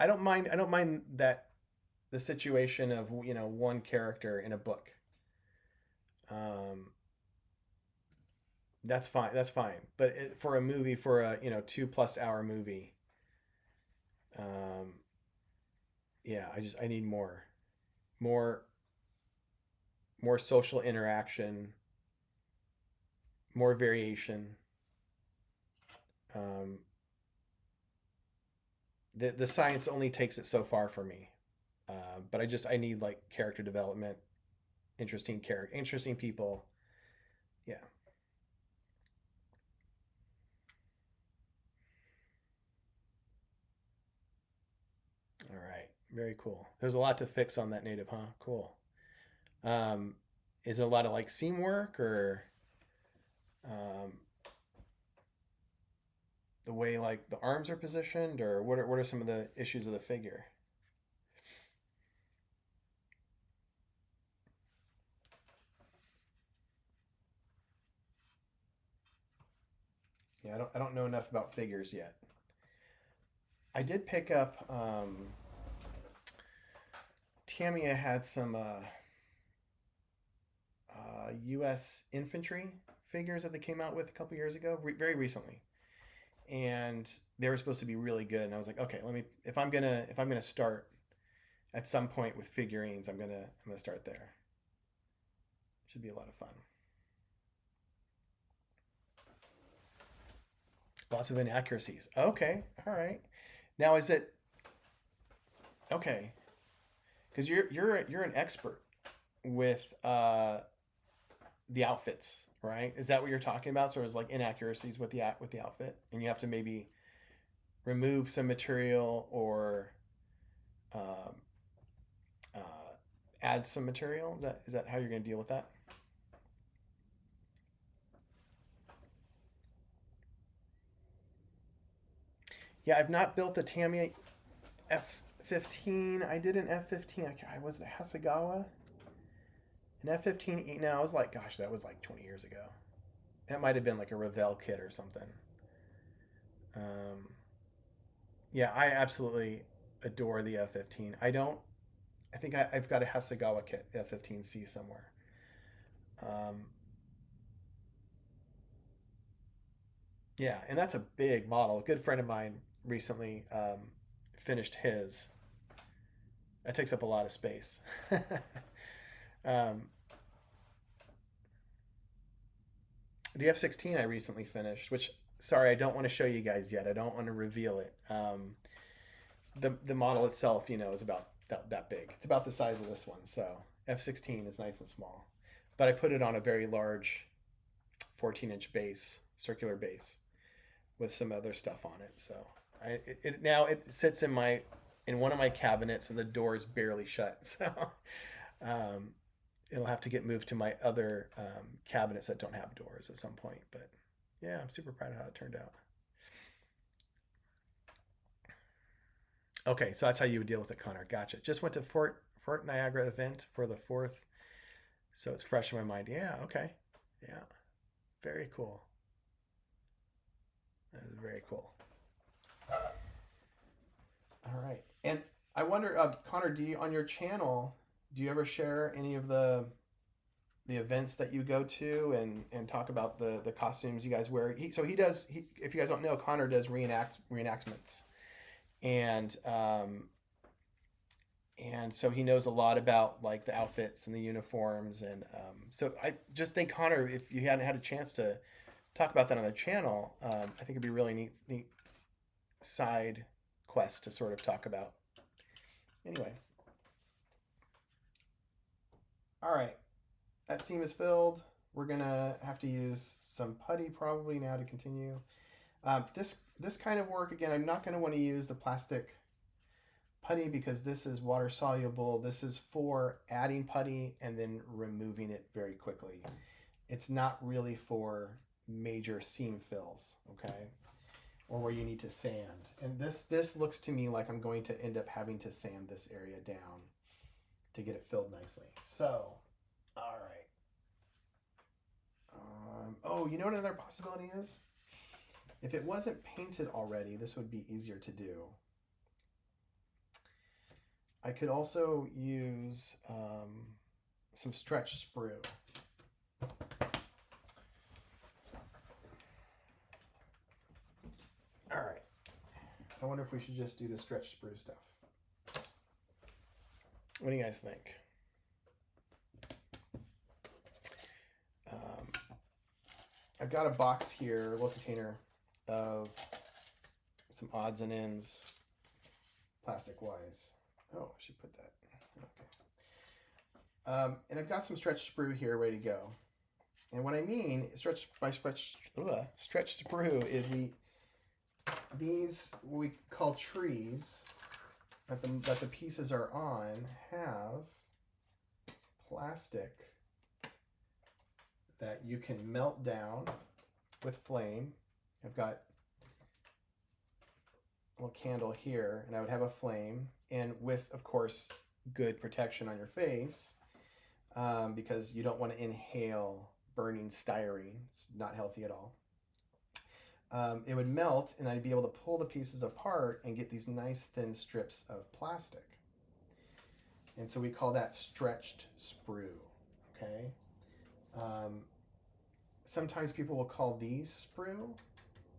[SPEAKER 1] don't mind that the situation of, one character in a book. That's fine. That's fine. But for a movie, for a 2+ hour movie, yeah, I need more social interaction, more variation. The science only takes it so far for me, but I need like character development, interesting people. Yeah. All right. Very cool. There's a lot to fix on that native, huh? Cool. Um, is it a lot of like seam work, or um, the way like the arms are positioned, or what are some of the issues of the figure? Yeah, I don't know enough about figures yet. I did pick up Tamiya had some U.S. infantry figures that they came out with a couple years ago, very recently, and they were supposed to be really good. And I was like, okay, if I'm gonna start at some point with figurines, I'm gonna start there. Should be a lot of fun. Lots of inaccuracies. Okay, all right. Now is it okay? Because you're an expert with the outfits, right? Is that what you're talking about? So it's like inaccuracies with the outfit, and you have to maybe remove some material or um, add some material. Is that how you're going to deal with that? Yeah, I've not built the Tamiya F15. I did an F15. I was the Hasegawa. An F15. No, I was like, gosh, that was like 20 years ago. That might have been like a Revell kit or something. Um, yeah, I absolutely adore the F15. I don't. I think I've got a Hasegawa kit F15C somewhere. Um, yeah, and that's a big model. A good friend of mine recently finished his. That takes up a lot of space. um, the F16 I recently finished, which sorry I don't want to show you guys yet. I don't want to reveal it. The model itself, is about that big. It's about the size of this one. So F16 is nice and small, but I put it on a very large 14-inch base, circular base, with some other stuff on it. So now it sits in one of my cabinets, and the door is barely shut. So um, it'll have to get moved to my other cabinets that don't have doors at some point. But yeah, I'm super proud of how it turned out. Okay, so that's how you would deal with it, Connor. Gotcha. Just went to Fort Niagara event for the 4th, so it's fresh in my mind. Yeah, okay. Yeah, very cool. That is very cool. All right. And I wonder, Connor, on your channel, do you ever share any of the events that you go to and talk about the costumes you guys wear? He does. If you guys don't know, Connor does reenactments, and so he knows a lot about like the outfits and the uniforms, and so I just think, Connor, if you hadn't had a chance to talk about that on the channel, I think it'd be really neat side quest to sort of talk about. Anyway, all right, that seam is filled. We're gonna have to use some putty probably now to continue. This kind of work, again, I'm not going to want to use the plastic putty because this is water soluble. This is for adding putty and then removing it very quickly. It's not really for major seam fills, okay? Or where you need to sand. And this looks to me like I'm going to end up having to sand this area down to get it filled nicely. So, all right. Oh, you know what another possibility is? If it wasn't painted already, this would be easier to do. I could also use some stretch sprue. All right. I wonder if we should just do the stretch sprue stuff. What do you guys think? I've got a box here, a little container of some odds and ends, plastic-wise. Oh, I should put that. Okay. And I've got some stretch sprue here ready to go. And what I mean, stretch sprue is these what we call trees that the pieces are on have plastic that you can melt down with flame. I've got a little candle here, and I would have a flame, and with, of course, good protection on your face, because you don't want to inhale burning styrene. It's not healthy at all. It would melt, and I'd be able to pull the pieces apart and get these nice thin strips of plastic. And so we call that stretched sprue, okay? Sometimes people will call these sprue.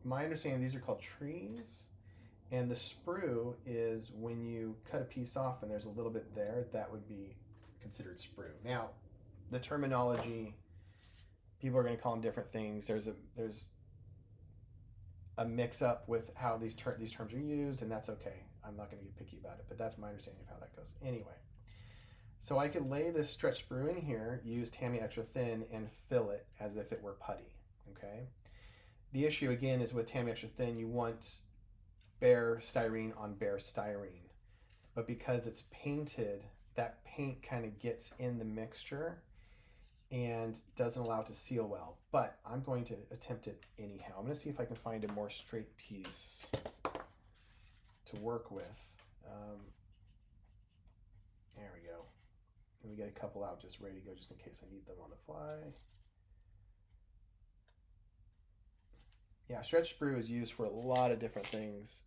[SPEAKER 1] My understanding, these are called trees. And the sprue is when you cut a piece off and there's a little bit there, that would be considered sprue. Now, the terminology, people are going to call them different things. There's a mix-up with how these terms are used, and that's okay. I'm not going to get picky about it, but that's my understanding of how that goes. Anyway, so I could lay this stretch sprue in here, use Tamiya Extra Thin, and fill it as if it were putty, okay? The issue, again, is with Tamiya Extra Thin, you want bare styrene on bare styrene. But because it's painted, that paint kind of gets in the mixture and doesn't allow it to seal well. But I'm going to attempt it anyhow. I'm going to see if I can find a more straight piece. to work with. There we go. And we get a couple out just ready to go just in case I need them on the fly. Yeah, stretch sprue is used for a lot of different things.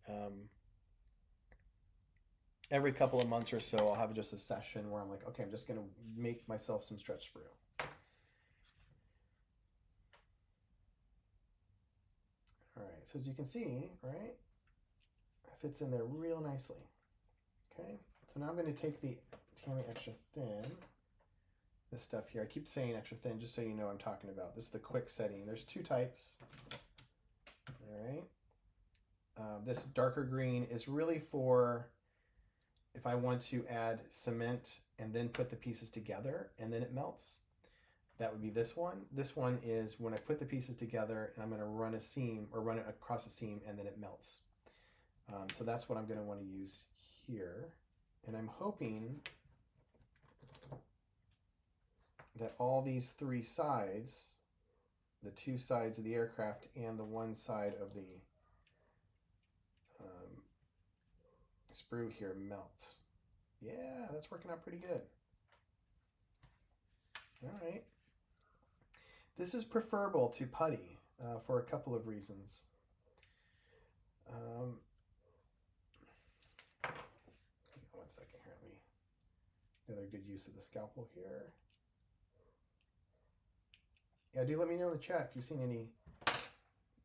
[SPEAKER 1] Every couple of months or so, I'll have just a session where I'm like, okay, I'm just going to make myself some stretch sprue. All right, so as you can see, right, it fits in there real nicely. Okay, so now I'm going to take the Tamiya Extra Thin, this stuff here. I keep saying extra thin just so you know what I'm talking about. This is the quick setting. There's two types. All right. This darker green is really for if I want to add cement and then put the pieces together and then it melts. That would be this one. This one is when I put the pieces together and I'm going to run a seam or run it across a seam and then it melts. So that's what I'm going to want to use here. And I'm hoping that all these three sides, the two sides of the aircraft and the one side of the sprue here melt. Yeah, that's working out pretty good. All right. This is preferable to putty for a couple of reasons. One second here. Let me another good use of the scalpel here. Yeah, do let me know in the chat if you've seen any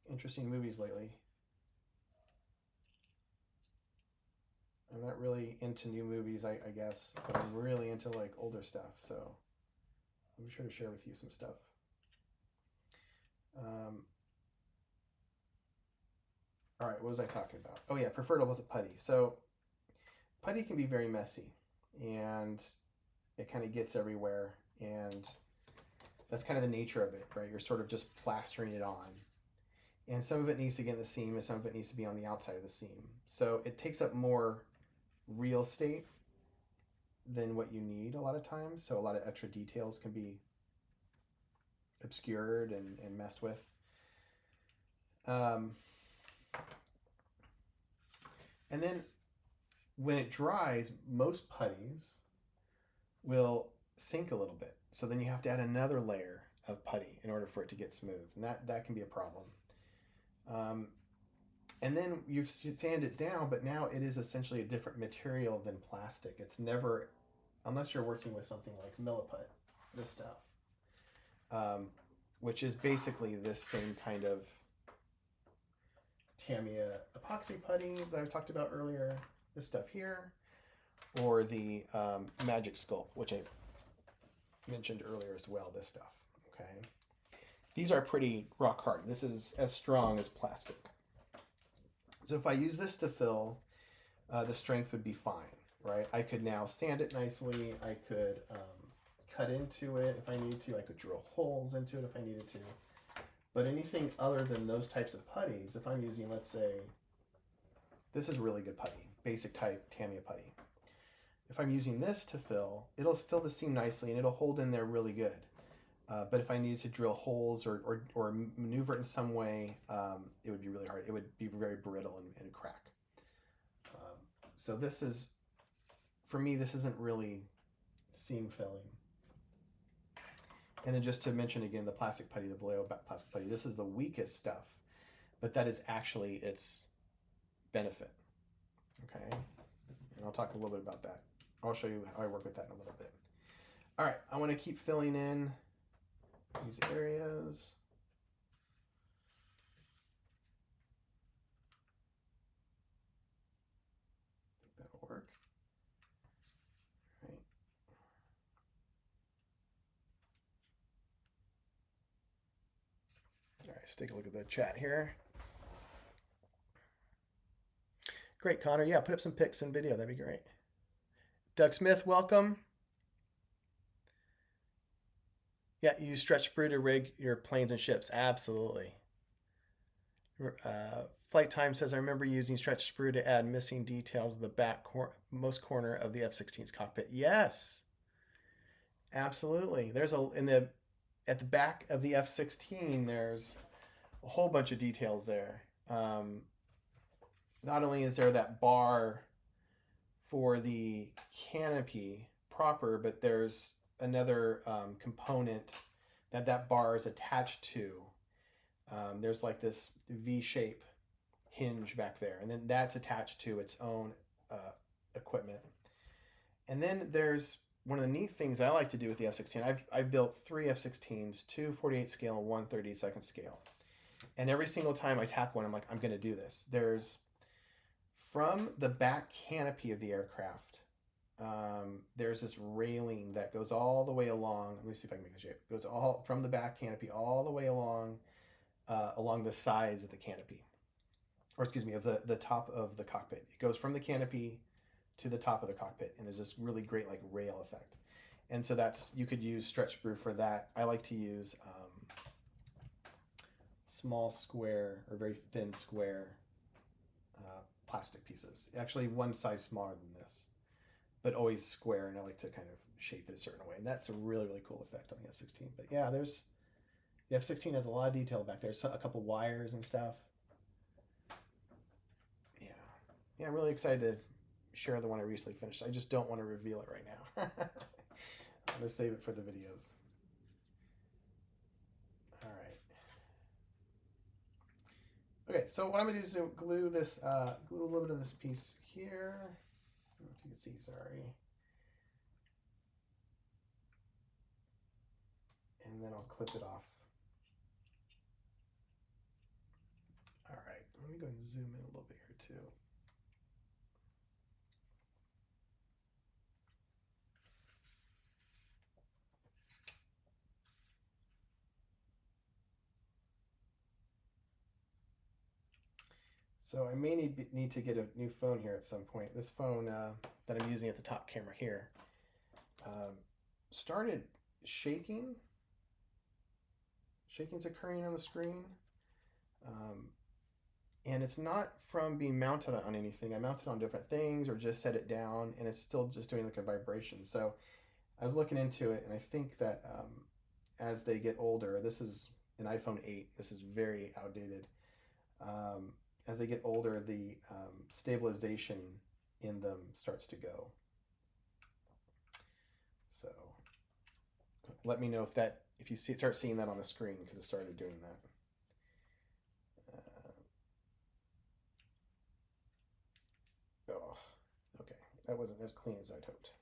[SPEAKER 1] interesting movies lately. I'm not really into new movies, I guess, but I'm really into like older stuff, so I'll be sure to share with you some stuff. All right, what was I talking about? Oh yeah, preferable to putty. So putty can be very messy and it kind of gets everywhere, and that's kind of the nature of it, right? You're sort of just plastering it on. And some of it needs to get in the seam and some of it needs to be on the outside of the seam. So it takes up more real estate than what you need a lot of times. So a lot of extra details can be obscured and messed with. And then when it dries, most putties will sink a little bit. So then you have to add another layer of putty in order for it to get smooth. And that can be a problem. And then you've sanded it down, but now it is essentially a different material than plastic. It's never, unless you're working with something like Milliput, this stuff, which is basically this same kind of Tamiya epoxy putty that I talked about earlier, this stuff here, or the Magic Sculpt, which I mentioned earlier as well, this stuff, okay? These are pretty rock hard. This is as strong as plastic. So if I use this to fill, the strength would be fine, right? I could now sand it nicely. I could cut into it if I need to. I could drill holes into it if I needed to. But anything other than those types of putties, if I'm using, let's say, this is really good putty, basic type Tamiya putty. If I'm using this to fill, it'll fill the seam nicely and it'll hold in there really good. But if I needed to drill holes or maneuver it in some way, it would be really hard. It would be very brittle and crack. So this is, for me, this isn't really seam filling. And then just to mention again, the plastic putty, the Vallejo plastic putty, this is the weakest stuff, but that is actually its benefit. Okay, and I'll talk a little bit about that. I'll show you how I work with that in a little bit. All right, I want to keep filling in these areas. I think that'll work. All right. All right, let's take a look at the chat here. Great, Connor. Yeah, put up some pics and video. That'd be great. Doug Smith, welcome. Yeah, you use stretch sprue to rig your planes and ships. Absolutely. Flight Time says, I remember using stretch sprue to add missing detail to the back most corner of the F-16's cockpit. Yes, absolutely. There's at the back of the F-16, there's a whole bunch of details there. not only is there that bar for the canopy proper, but there's another component that that bar is attached to. There's like this V shape hinge back there, and then that's attached to its own equipment. And then there's one of the neat things I like to do with the F-16. I've built 3 F-16s, 2 48 scale and 1 32nd scale. And every single time I tackle one, I'm like, I'm going to do this. There's from the back canopy of the aircraft, there's this railing that goes all the way along. Let me see if I can make a shape. It goes all from the back canopy all the way along the sides of the canopy, or excuse me, of the top of the cockpit. It goes from the canopy to the top of the cockpit, and there's this really great like rail effect. And so that's, you could use stretch sprue for that. I like to use small square or very thin square plastic pieces. Actually, one size smaller than this, but always square, and I like to kind of shape it a certain way. And that's a really, really cool effect on the F-16. But yeah, there's the F-16 has a lot of detail back there. So a couple wires and stuff. Yeah. Yeah, I'm really excited to share the one I recently finished. I just don't want to reveal it right now. I'm going to save it for the videos. All right. Okay, so what I'm going to do is glue this, glue a little bit of this piece here. I don't know if you can see, sorry. And then I'll clip it off. All right, let me go and zoom in a little bit here too. So I may need to get a new phone here at some point. This phone that I'm using at the top camera here started shaking. Shaking's occurring on the screen. And it's not from being mounted on anything. I mounted on different things or just set it down, and it's still just doing like a vibration. So I was looking into it, and I think that as they get older, this is an iPhone 8. This is very outdated. As they get older, the stabilization in them starts to go. So let me know if you start seeing that on the screen, because it started doing that. Oh, okay. That wasn't as clean as I'd hoped.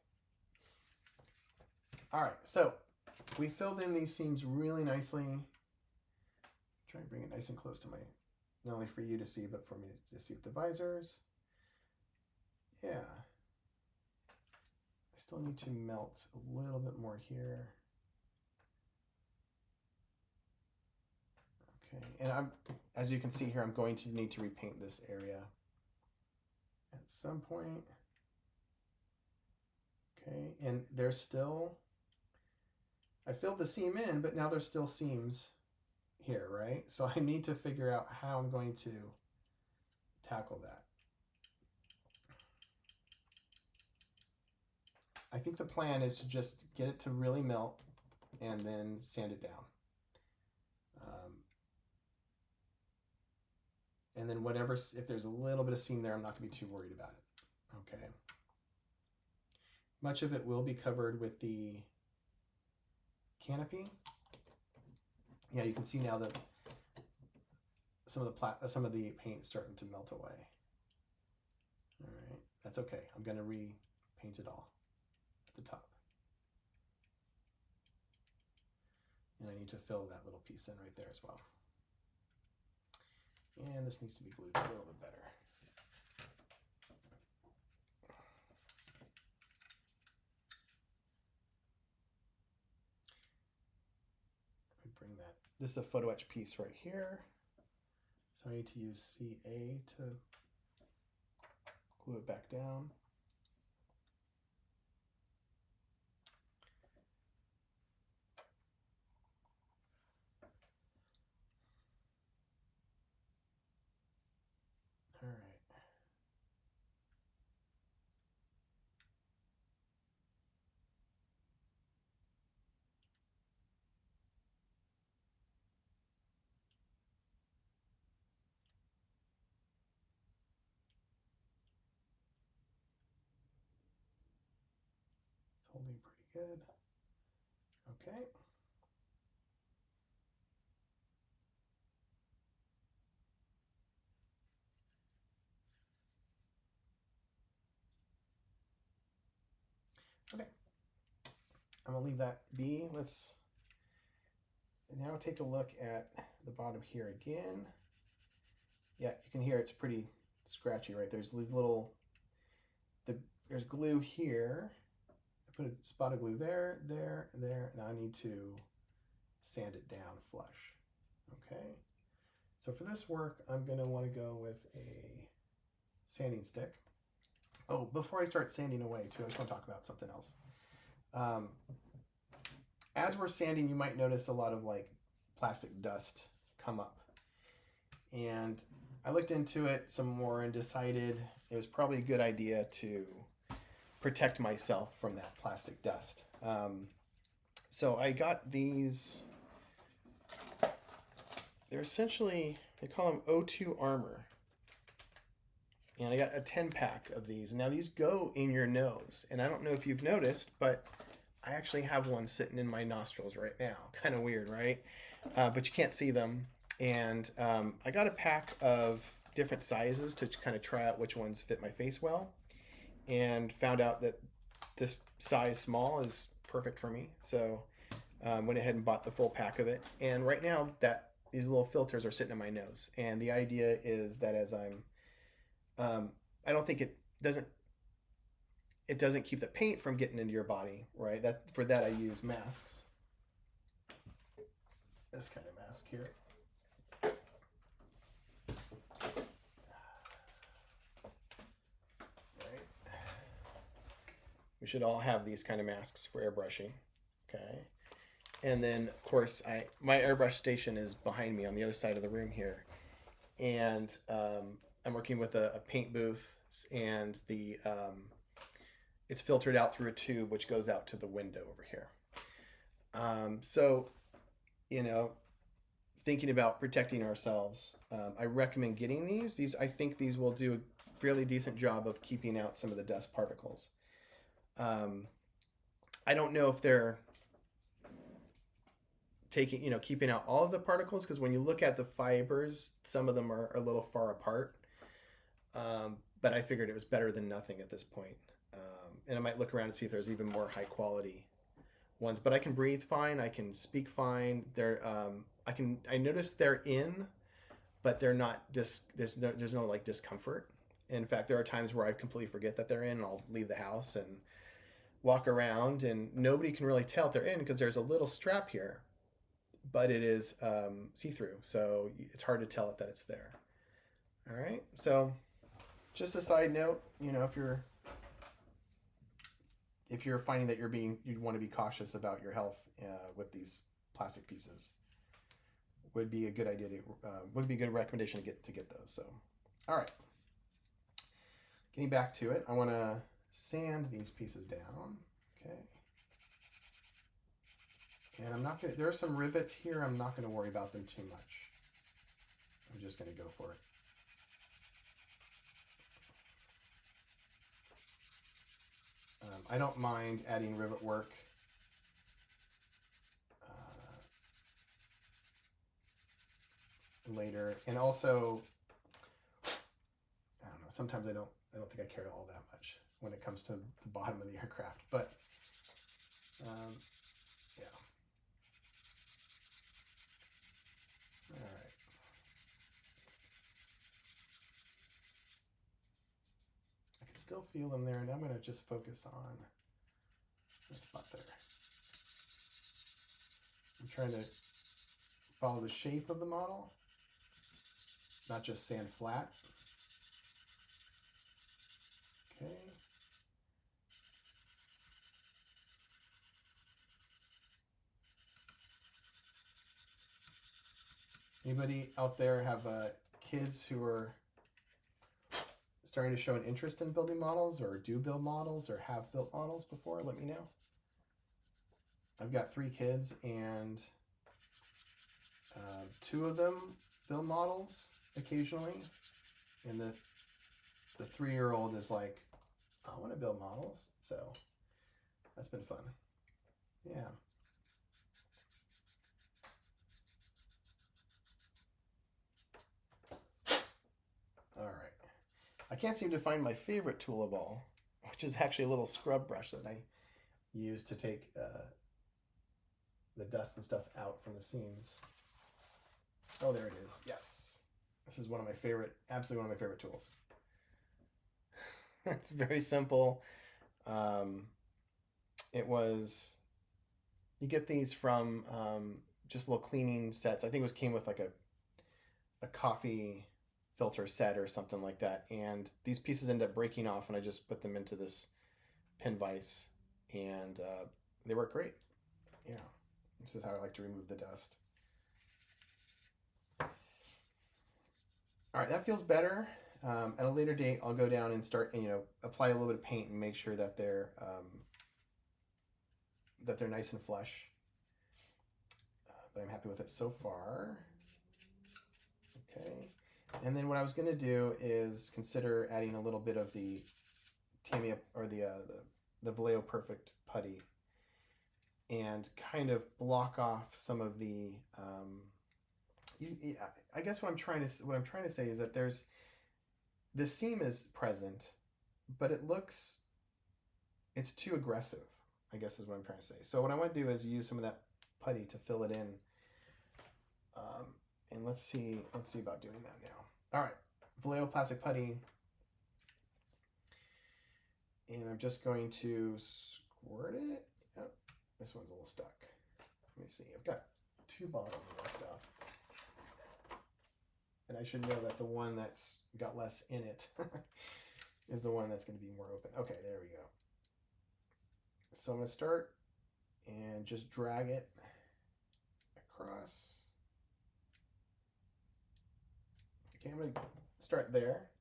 [SPEAKER 1] All right, so we filled in these seams really nicely. Try and bring it nice and close to my, not only for you to see, but for me to see with the visors. Yeah. I still need to melt a little bit more here. Okay, and as you can see here, I'm going to need to repaint this area at some point. Okay, and there's still, I filled the seam in, but now there's still seams here, right? So I need to figure out how I'm going to tackle that. I think the plan is to just get it to really melt and then sand it down. And then whatever, if there's a little bit of seam there, I'm not going to be too worried about it. Okay. Much of it will be covered with the canopy. Yeah, you can see now that some of the paint is starting to melt away. All right, that's okay. I'm going to repaint it all at the top. And I need to fill that little piece in right there as well. And this needs to be glued a little bit better. Let me bring that. This is a photo etch piece right here. So I need to use CA to glue it back down. All right. good. Okay. Okay. I'm gonna leave that be. Let's now take a look at the bottom here again. Yeah, you can hear it's pretty scratchy, right? There's these little, there's glue here. I put a spot of glue there, there, there. Now I need to sand it down flush. Okay. So for this work, I'm gonna want to go with a sanding stick. Oh, before I start sanding away too, I just want to talk about something else. As we're sanding, you might notice a lot of like plastic dust come up. And I looked into it some more and decided it was probably a good idea to protect myself from that plastic dust. So I got these, they're essentially, they call them O2 Armor. And I got a 10-pack of these. Now these go in your nose. And I don't know if you've noticed, but I actually have one sitting in my nostrils right now. Kind of weird, right? But you can't see them. And I got a pack of different sizes to kind of try out which ones fit my face well. And found out that this size small is perfect for me. So went ahead and bought the full pack of it. And right now that these little filters are sitting in my nose. And the idea is that as I'm, I don't think it doesn't keep the paint from getting into your body, right? For that I use masks. This kind of mask here. Right. We should all have these kind of masks for airbrushing. Okay. And then of course my airbrush station is behind me on the other side of the room here. And I'm working with a paint booth, and it's filtered out through a tube which goes out to the window over here. So, you know, thinking about protecting ourselves, I recommend getting these. I think these will do a fairly decent job of keeping out some of the dust particles. I don't know if they're keeping out all of the particles, because when you look at the fibers, some of them are a little far apart. But I figured it was better than nothing at this point. And I might look around and see if there's even more high quality ones. But I can breathe fine. I can speak fine. I noticed they're in, but they're not there's no like discomfort. In fact, there are times where I completely forget that they're in, and I'll leave the house and walk around, and nobody can really tell if they're in because there's a little strap here, but it is see-through, so it's hard to tell that it's there. All right, so just a side note, if you're finding that you'd want to be cautious about your health with these plastic pieces, would be a good idea would be a good recommendation to get those. So, all right, getting back to it, I want to sand these pieces down. Okay, and I'm not gonna. There are some rivets here. I'm not going to worry about them too much. I'm just going to go for it. I don't mind adding rivet work. Later, and also, I don't know. Sometimes I don't think I care all that much when it comes to the bottom of the aircraft, but yeah. All right. I can still feel them there, and I'm going to just focus on this spot there. I'm trying to follow the shape of the model, not just sand flat. Okay. Anybody out there have kids who are starting to show an interest in building models, or do build models, or have built models before? Let me know. I've got 3 kids, and 2 of them build models occasionally, and the 3-year-old is like, I want to build models. So that's been fun. Yeah. All right. I can't seem to find my favorite tool of all, which is actually a little scrub brush that I use to take the dust and stuff out from the seams. Oh, there it is. Yes. This is one of my favorite, absolutely one of my favorite tools. It's very simple. It was, you get these from just little cleaning sets. I think it came with like a coffee filter set or something like that. And these pieces end up breaking off, and I just put them into this pin vise, and they work great. Yeah, this is how I like to remove the dust. All right, that feels better. At a later date, I'll go down and start, and, apply a little bit of paint and make sure that they're nice and flush. But I'm happy with it so far. Okay, and then what I was going to do is consider adding a little bit of the Tamiya or the Vallejo Perfect putty, and kind of block off some of the. I guess what I'm trying to say is that the seam is present, but it's too aggressive, I guess is what I'm trying to say. So what I want to do is use some of that putty to fill it in. And let's see about doing that now. All right, Vallejo plastic putty. And I'm just going to squirt it. Yep, this one's a little stuck. Let me see, I've got 2 bottles of this stuff. And I should know that the one that's got less in it is the one that's going to be more open. Okay, there we go. So I'm going to start and just drag it across. Okay, I'm going to start there.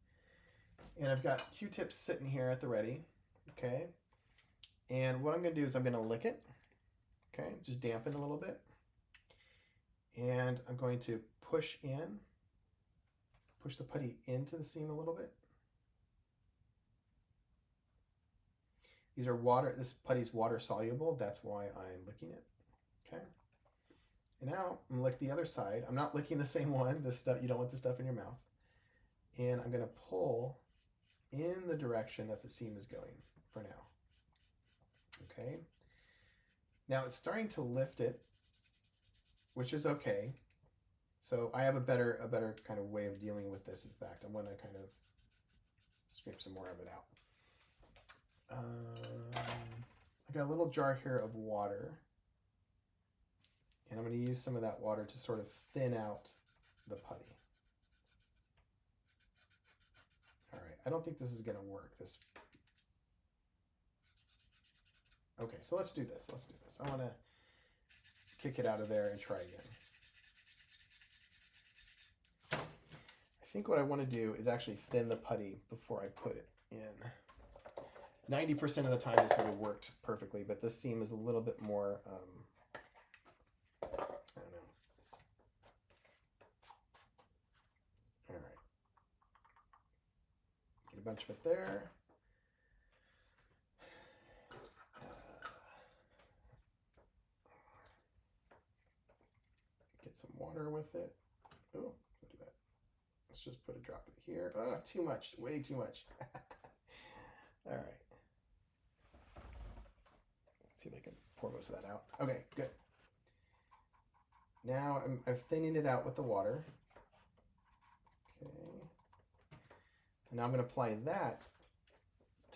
[SPEAKER 1] And I've got Q-tips sitting here at the ready. Okay. And what I'm going to do is I'm going to lick it. Okay, just dampen a little bit. And I'm going to push the putty into the seam a little bit. This putty's water soluble. That's why I'm licking it. Okay. And now I'm gonna lick the other side. I'm not licking the same one. This stuff, you don't want the stuff in your mouth. And I'm gonna pull in the direction that the seam is going for now. Okay. Now it's starting to lift it, which is okay. So I have a better kind of way of dealing with this. In fact, I'm going to kind of scrape some more of it out. I got a little jar here of water, and I'm going to use some of that water to sort of thin out the putty. All right, I don't think this is going to work. Okay, so let's do this. I want to kick it out of there and try again. I think what I want to do is actually thin the putty before I put it in. 90% of the time this would have worked perfectly, but this seam is a little bit more, I don't know. All right. Get a bunch of it there. Get some water with it. Oh, we'll do that. Let's just put a drop of it here. Oh, too much, way too much. All right. Let's see if I can pour most of that out. Okay, good. Now I'm thinning it out with the water. Okay. And now I'm going to apply that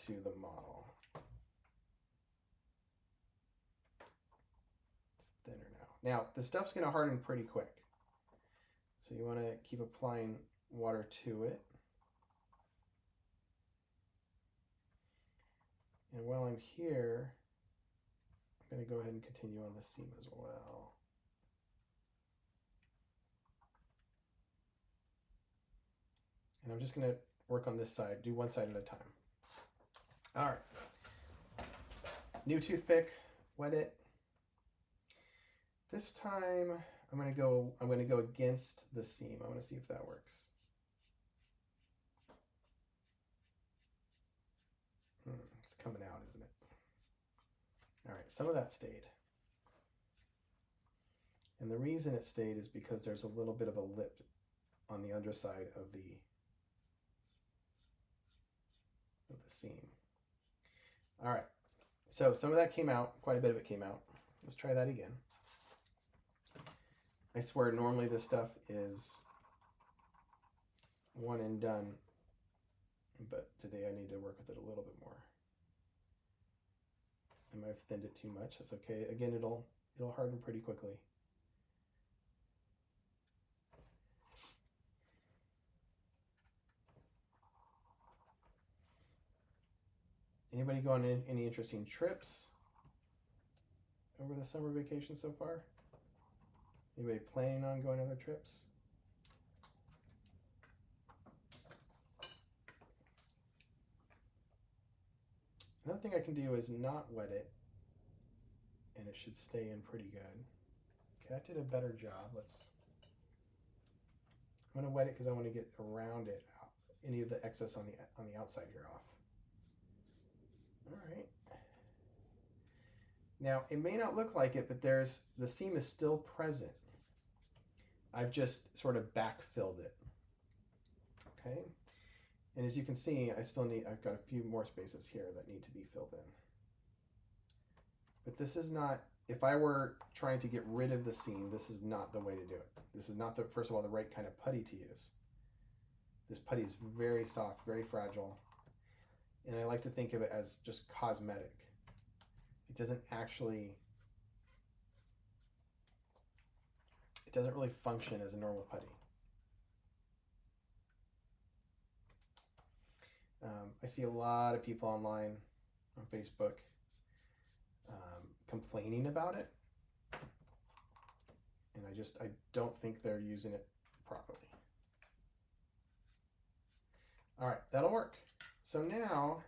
[SPEAKER 1] to the model. It's thinner now. Now, the stuff's going to harden pretty quick. So you want to keep applying water to it. And while I'm here, I'm going to go ahead and continue on the seam as well. And I'm just going to work on this side, do one side at a time. All right. New toothpick, wet it. This time I'm going to go against the seam. I want to see if that works. It's coming out, isn't it? All right, some of that stayed. And the reason it stayed is because there's a little bit of a lip on the underside of the seam. All right, so some of that came out, quite a bit of it came out. Let's try that again. I swear normally this stuff is one and done, but today I need to work with it a little bit more. I might have thinned it too much. That's okay. Again, it'll harden pretty quickly. Anybody go on any interesting trips over the summer vacation so far? Anybody planning on going on other trips? Another thing I can do is not wet it, and it should stay in pretty good. Okay, I did a better job. I'm going to wet it because I want to get around it, any of the excess on the outside here off. All right. Now, it may not look like it, but the seam is still present. I've just sort of backfilled it. Okay. And as you can see, I've got a few more spaces here that need to be filled in. But this is not, if I were trying to get rid of the seam, this is not the way to do it. This is not, first of all, the right kind of putty to use. This putty is very soft, very fragile. And I like to think of it as just cosmetic. It doesn't really function as a normal putty. I see a lot of people online on Facebook complaining about it, and I don't think they're using it properly. All right, that'll work. So now,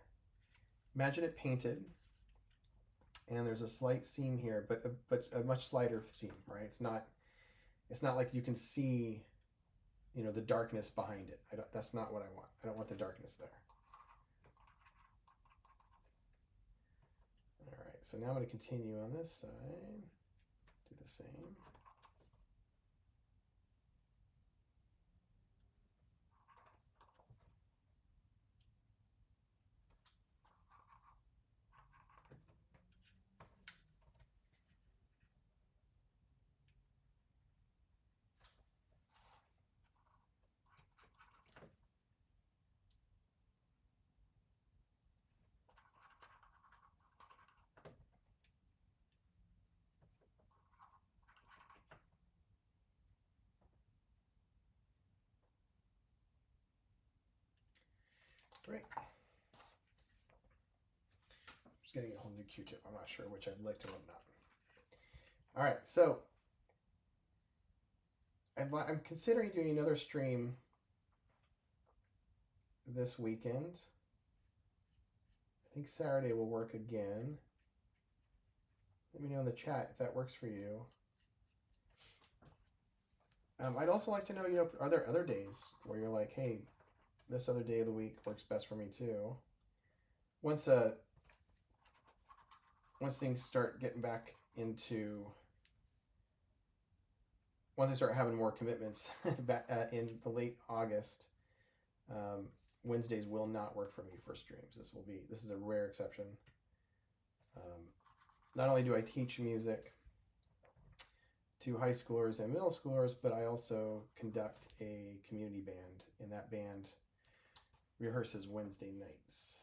[SPEAKER 1] imagine it painted, and there's a slight seam here, but a much slighter seam, right? It's not like you can see, the darkness behind it. That's not what I want. I don't want the darkness there. All right, so now I'm going to continue on this side, do the same. Great. Just getting a whole new Q-tip. I'm not sure which I've licked and whatnot. All right, so I'm considering doing another stream this weekend. I think Saturday will work again. Let me know in the chat if that works for you. I'd also like to know, are there other days where you're like, hey, this other day of the week works best for me too. Once things start getting back into, once I start having more commitments back in the late August, Wednesdays will not work for me for streams. This is a rare exception. Not only do I teach music to high schoolers and middle schoolers, but I also conduct a community band, and that band rehearses Wednesday nights.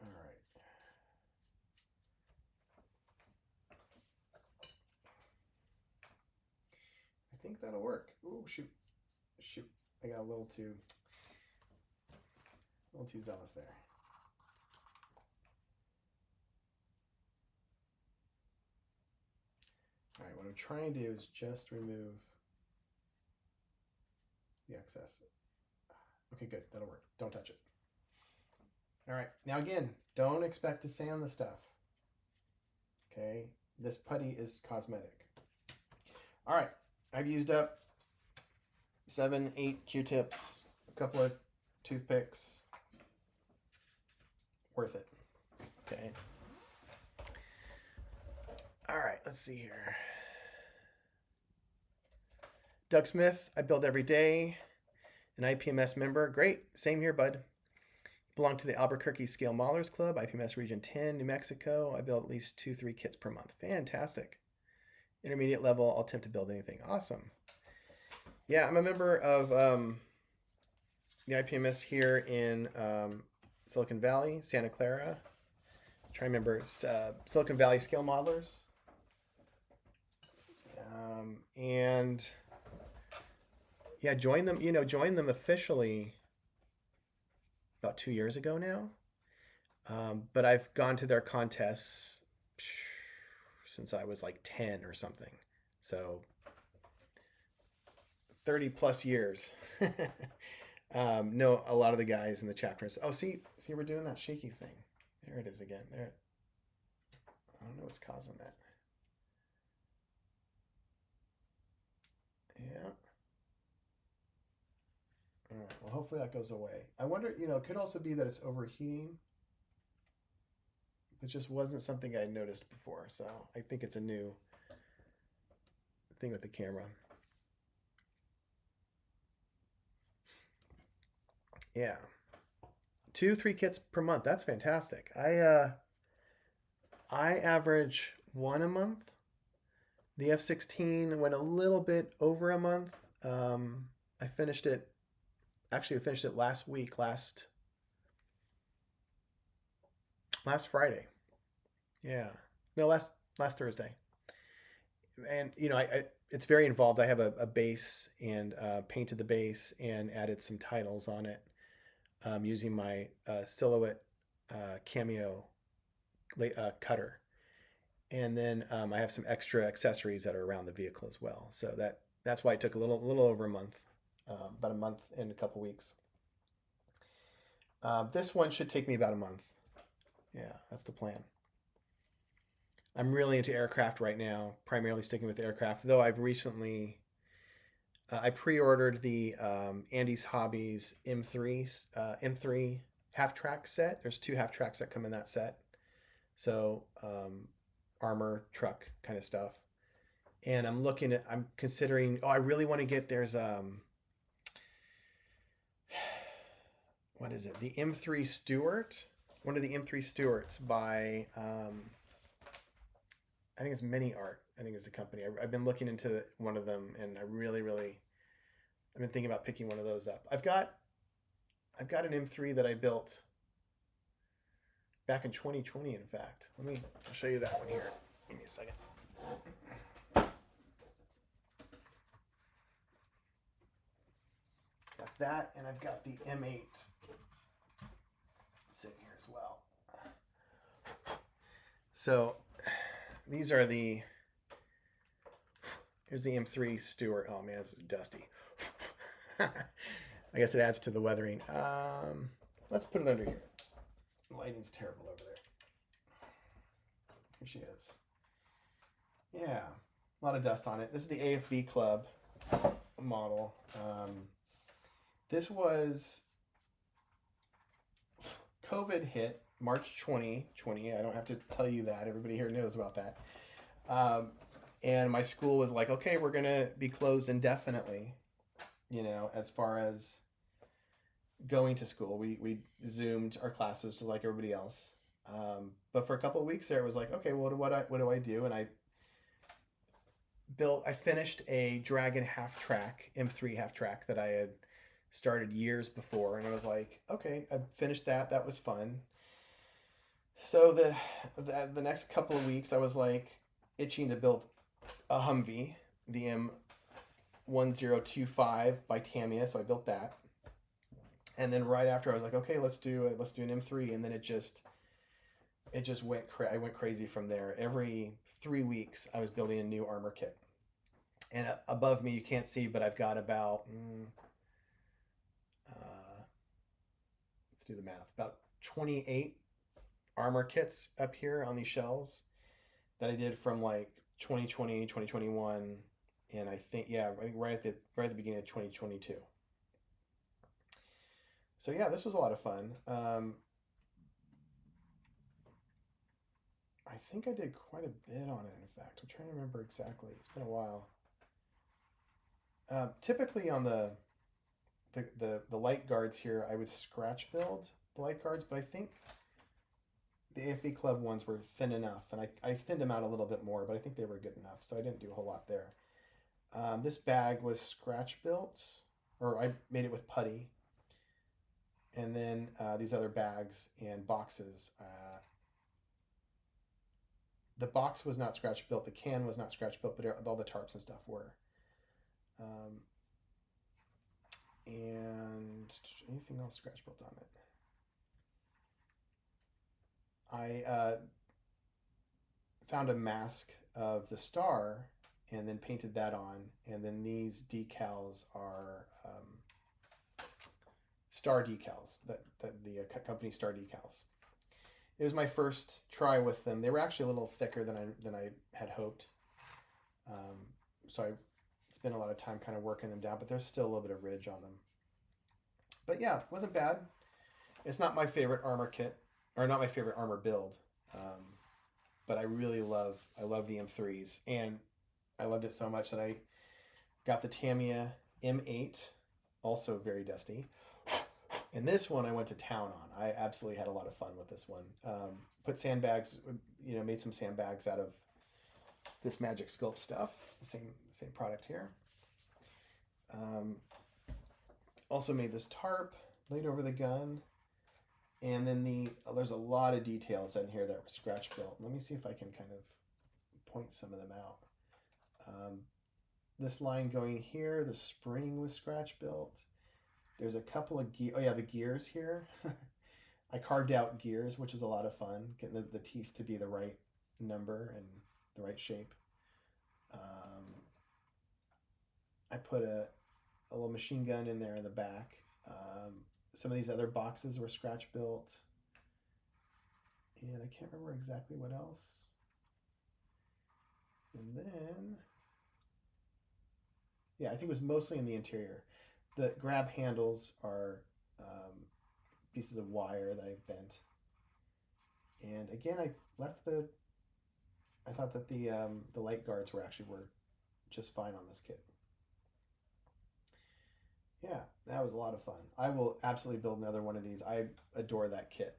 [SPEAKER 1] All right. I think that'll work. Ooh, shoot. I got a little too zealous there. All right, what I'm trying to do is just remove the excess. Okay, good, that'll work. Don't touch it. All right, now again, don't expect to sand the stuff. Okay, this putty is cosmetic. All right, I've used up 7, 8 Q-tips, a couple of toothpicks. Worth it. Okay. let's see here. Doug Smith, I build every day. An IPMS member. Great. Same here, bud. Belong to the Albuquerque Scale Maulers Club, IPMS Region 10, New Mexico. I build at least 2-3 kits per month. Fantastic. Intermediate level, I'll attempt to build anything. Awesome. Yeah, I'm a member of the IPMS here in Silicon Valley, Santa Clara. Try to remember Silicon Valley Scale Modelers. And yeah, joined them officially about 2 years ago now. But I've gone to their contests since I was like 10 or something. So 30 plus years. Know a lot of the guys in the chapters. Oh, see, we're doing that shaky thing. There it is again. There. I don't know what's causing that. Yeah. All right. Well, hopefully that goes away. I wonder, it could also be that it's overheating. It just wasn't something I noticed before. So I think it's a new thing with the camera. Yeah. 2-3 kits per month. That's fantastic. I average 1 a month. The F16 went a little bit over a month. I finished it last week, last Friday. Yeah. No, last Thursday. And it's very involved. I have a base and painted the base and added some titles on it using my Silhouette Cameo cutter. And then I have some extra accessories that are around the vehicle as well. So that's why it took a little over a month, about a month and a couple weeks. This one should take me about a month. Yeah, that's the plan. I'm really into aircraft right now, primarily sticking with aircraft, though I've recently, I pre-ordered the Andy's Hobbies M3 half-track set. There's 2 half-tracks that come in that set. So armor, truck kind of stuff. And I'm considering, I really want to get, what is it? The M3 Stewart. One of the M3 Stewarts by, I think it's Mini Art, I think is the company. I've been looking into one of them, and I've been thinking about picking one of those up. I've got an M3 that I built back in 2020, in fact. I'll show you that one here. Give me a second. Got that, and I've got the M8 sitting here as well. So these are here's the M3 Stewart. Oh man, this is dusty. I guess it adds to the weathering. Let's put it under here. The lighting's terrible over there. Here she is. Yeah, a lot of dust on it. This is the AFV Club model. This was COVID hit March 2020. I don't have to tell you that. Everybody here knows about that. And my school was like, okay, we're going to be closed indefinitely, as far as going to school. We Zoomed our classes just like everybody else. But for a couple of weeks there, it was like, okay, well, what do I do? And I finished a Dragon half-track, M3 half-track that I had started years before. And I was like, okay, I finished that. That was fun. So the next couple of weeks, I was like itching to build a Humvee, the M1025 by Tamiya. So I built that. And then right after, I was like, okay, let's do an M3. And then it just went I went crazy from there. Every 3 weeks, I was building a new armor kit. And above me, you can't see, but I've got about, let's do the math, about 28 armor kits up here on these shelves that I did from like 2020, 2021, and I think right at the beginning of 2022. So yeah, this was a lot of fun. I think I did quite a bit on it, in fact. I'm trying to remember exactly. It's been a while. Typically on the light guards here, I would scratch build the light guards, but I think the AFV Club ones were thin enough, and I thinned them out a little bit more, but I think they were good enough, so I didn't do a whole lot there. This bag was scratch built, or I made it with putty. And then these other bags and boxes. The box was not scratch built. The can was not scratch built, but all the tarps and stuff were. And anything else scratch built on it? I found a mask of the star and then painted that on. And then these decals are star decals, that the company Star Decals. It was my first try with them. They were actually a little thicker than I had hoped. So I spent a lot of time kind of working them down, but there's still a little bit of ridge on them. But yeah, it wasn't bad. It's not my favorite armor kit, or not my favorite armor build. But I really love the M3s, and I loved it so much that I got the Tamiya M8, also very dusty. And this one I went to town on. I absolutely had a lot of fun with this one. Put sandbags, made some sandbags out of this Magic Sculpt stuff. The same product here. Also made this tarp, laid over the gun. And then there's a lot of details in here that were scratch built. Let me see if I can kind of point some of them out. This line going here, the spring was scratch built. There's a couple of the gears here. I carved out gears, which is a lot of fun, getting the teeth to be the right number and the right shape. I put a little machine gun in there in the back. Some of these other boxes were scratch built. And I can't remember exactly what else. And then, yeah, I think it was mostly in the interior. The grab handles are pieces of wire that I bent. And again, I thought that the light guards were just fine on this kit. Yeah, that was a lot of fun. I will absolutely build another one of these. I adore that kit.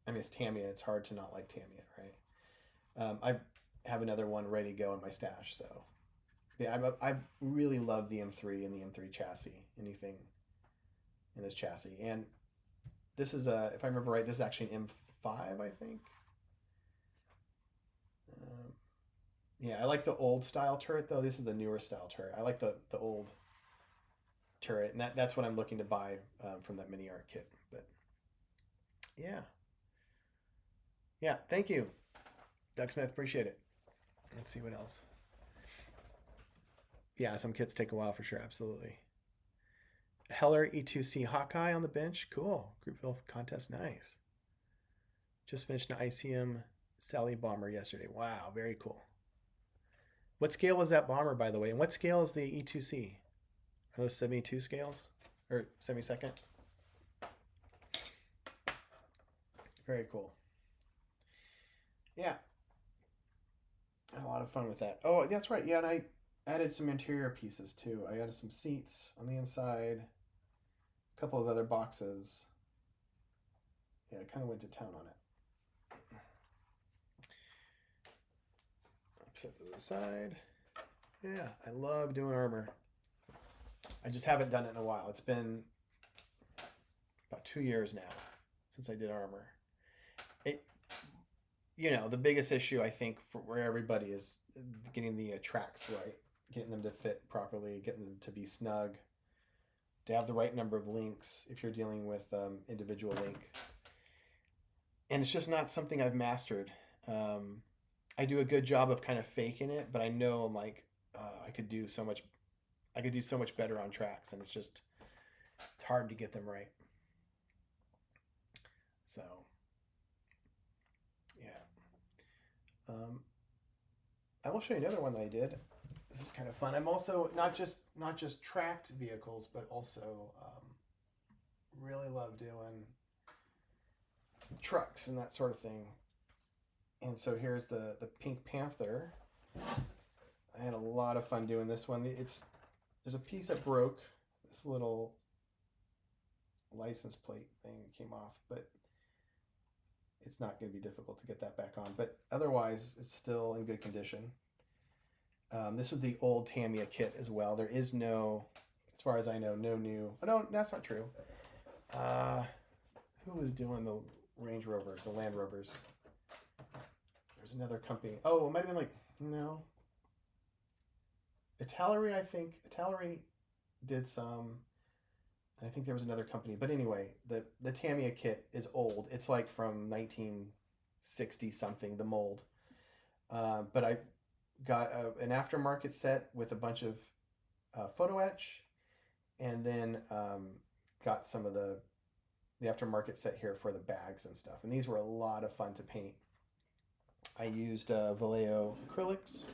[SPEAKER 1] I mean, it's Tamiya. It's hard to not like Tamiya, right? I have another one ready to go in my stash, so yeah, I really love the M3 and the M3 chassis. Anything in this chassis, and this is if I remember right, this is actually an M5, I think. Yeah, I like the old style turret though. This is the newer style turret. I like the old turret, and that's what I'm looking to buy from that mini art kit. But yeah, thank you, Doug Smith. Appreciate it. Let's see what else. Yeah, some kits take a while for sure. Absolutely. Heller E2C Hawkeye on the bench. Cool. Group build contest. Nice. Just finished an ICM Sally bomber yesterday. Wow, very cool. What scale was that bomber, by the way? And what scale is the E2C? Are those 72 scales? Or 72nd? Very cool. Yeah. I had a lot of fun with that. Oh, that's right. Yeah, and I added some interior pieces too. I added some seats on the inside, a couple of other boxes. Yeah, I kind of went to town on it. Set to the side. Yeah, I love doing armor. I just haven't done it in a while. It's been about 2 years now since I did armor. The biggest issue I think for where everybody is getting the tracks right, getting them to fit properly, getting them to be snug, to have the right number of links if you're dealing with individual link. And it's just not something I've mastered. I do a good job of kind of faking it, but I know I'm like, I could do so much better on tracks, and it's hard to get them right. So, yeah. I will show you another one that I did. This is kind of fun. I'm also not just tracked vehicles, but also really love doing trucks and that sort of thing. And so here's the Pink Panther. I had a lot of fun doing this one. There's a piece that broke. This little license plate thing came off, but it's not going to be difficult to get that back on. But otherwise, it's still in good condition. This was the old Tamiya kit as well. There is no, as far as I know, no new. Oh, no, that's not true. Who was doing the Range Rovers, the Land Rovers? There's another company. Oh, it might have been like, no. Italeri, I think. Italeri did some. I think there was another company. But anyway, the Tamiya kit is old. It's like from 1960 something, the mold. But I got an aftermarket set with a bunch of photo etch, and then got some of the aftermarket set here for the bags and stuff. And these were a lot of fun to paint. I used Vallejo acrylics.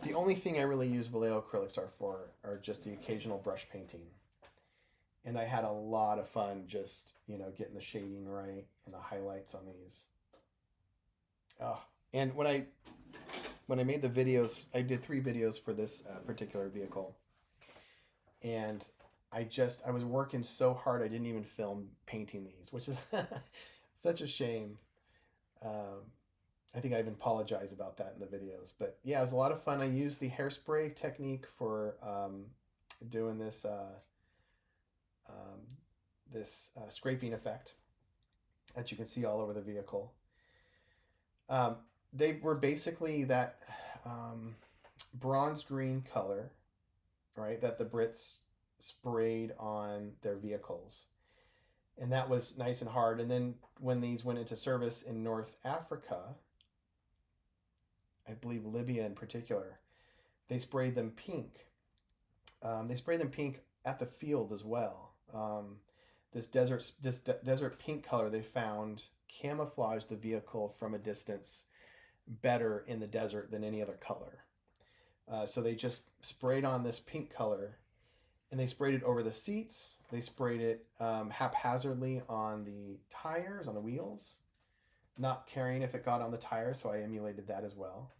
[SPEAKER 1] The only thing I really use Vallejo acrylics are just the occasional brush painting. And I had a lot of fun just, getting the shading right and the highlights on these. Oh, and when I made the videos, I did 3 videos for this particular vehicle. And I was working so hard I didn't even film painting these, which is such a shame. I think I even apologize about that in the videos. But yeah, it was a lot of fun. I used the hairspray technique for doing this scraping effect that you can see all over the vehicle. They were basically that bronze green color, right, that the Brits sprayed on their vehicles. And that was nice and hard. And then when these went into service in North Africa, I believe Libya in particular, they sprayed them pink. They sprayed them pink at the field as well. This desert pink color they found camouflaged the vehicle from a distance better in the desert than any other color. So they just sprayed on this pink color, and they sprayed it over the seats. They sprayed it haphazardly on the tires, on the wheels, not caring if it got on the tires, so I emulated that as well.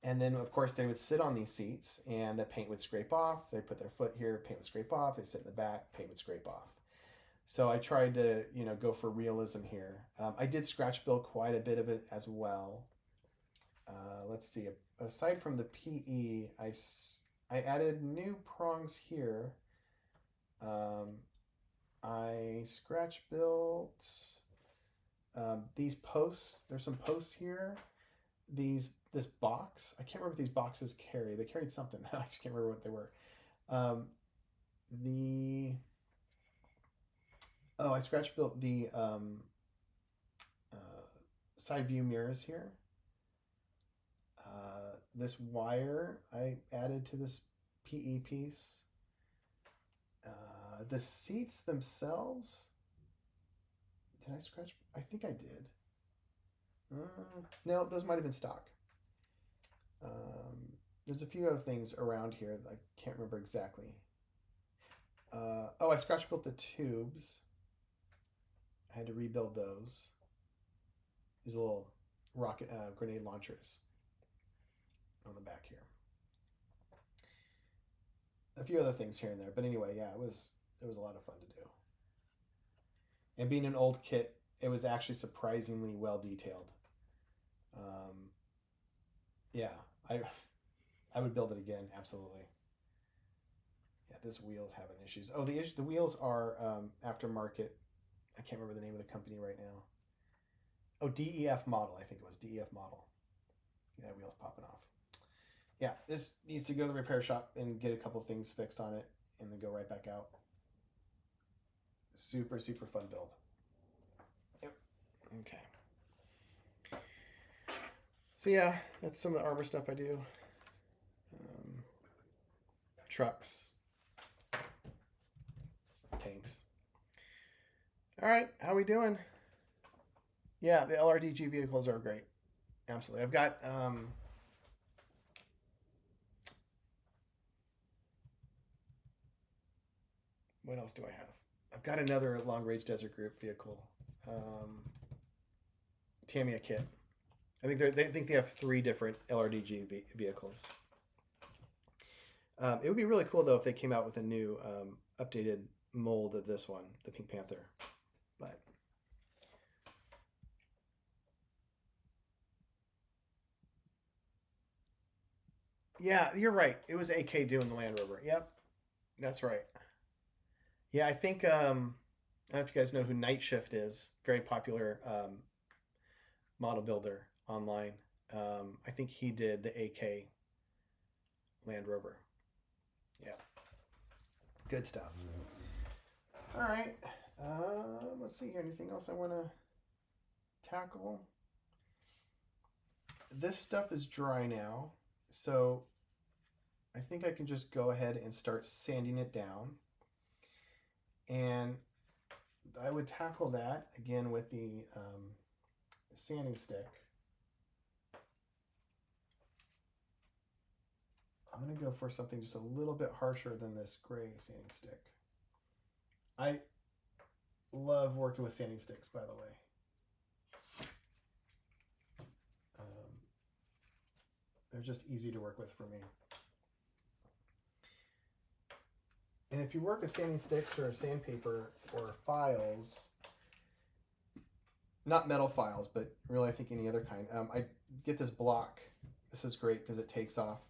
[SPEAKER 1] And then, of course, they would sit on these seats, and the paint would scrape off. They put their foot here, paint would scrape off. They sit in the back, paint would scrape off. So I tried to, go for realism here. I did scratch build quite a bit of it as well. Let's see. Aside from the PE, I added new prongs here. I scratch built these posts. There's some posts here. This box. I can't remember what these boxes carry. They carried something. I just can't remember what they were. I scratch built the side view mirrors here. This wire I added to this PE piece. The seats themselves, did I scratch? I think I did. No, those might have been stock. There's a few other things around here that I can't remember exactly. I scratch built the tubes. I had to rebuild those. These little rocket grenade launchers on the back here. A few other things here and there, but anyway, yeah, it was a lot of fun to do. And being an old kit, it was actually surprisingly well detailed. I would build it again, absolutely. Yeah, this wheel's having issues. Oh, the wheels are aftermarket. I can't remember the name of the company right now. Oh, DEF model, I think it was DEF model. Yeah, that wheel's popping off. Yeah, this needs to go to the repair shop and get a couple things fixed on it, and then go right back out. Super, super fun build. Yep. Okay. So yeah, that's some of the armor stuff I do. Trucks. Tanks. All right, how we doing? Yeah, the LRDG vehicles are great. Absolutely. I've got what else do I have? I've got another long range desert group vehicle. Tamiya kit. I think they think they have 3 different LRDG vehicles. It would be really cool though if they came out with a new updated mold of this one, the Pink Panther. But yeah, you're right. It was AK doing the Land Rover. Yep, that's right. Yeah, I think I don't know if you guys know who Night Shift is. Very popular model builder online. I think he did the AK Land Rover. Yeah, good stuff. All right. Let's see here. Anything else I want to tackle? This stuff is dry now, so I think I can just go ahead and start sanding it down. And I would tackle that again with the sanding stick. I'm going to go for something just a little bit harsher than this gray sanding stick. I love working with sanding sticks, by the way. They're just easy to work with for me. And if you work with sanding sticks or sandpaper or files, not metal files, but really I think any other kind, I get this block. This is great because it takes off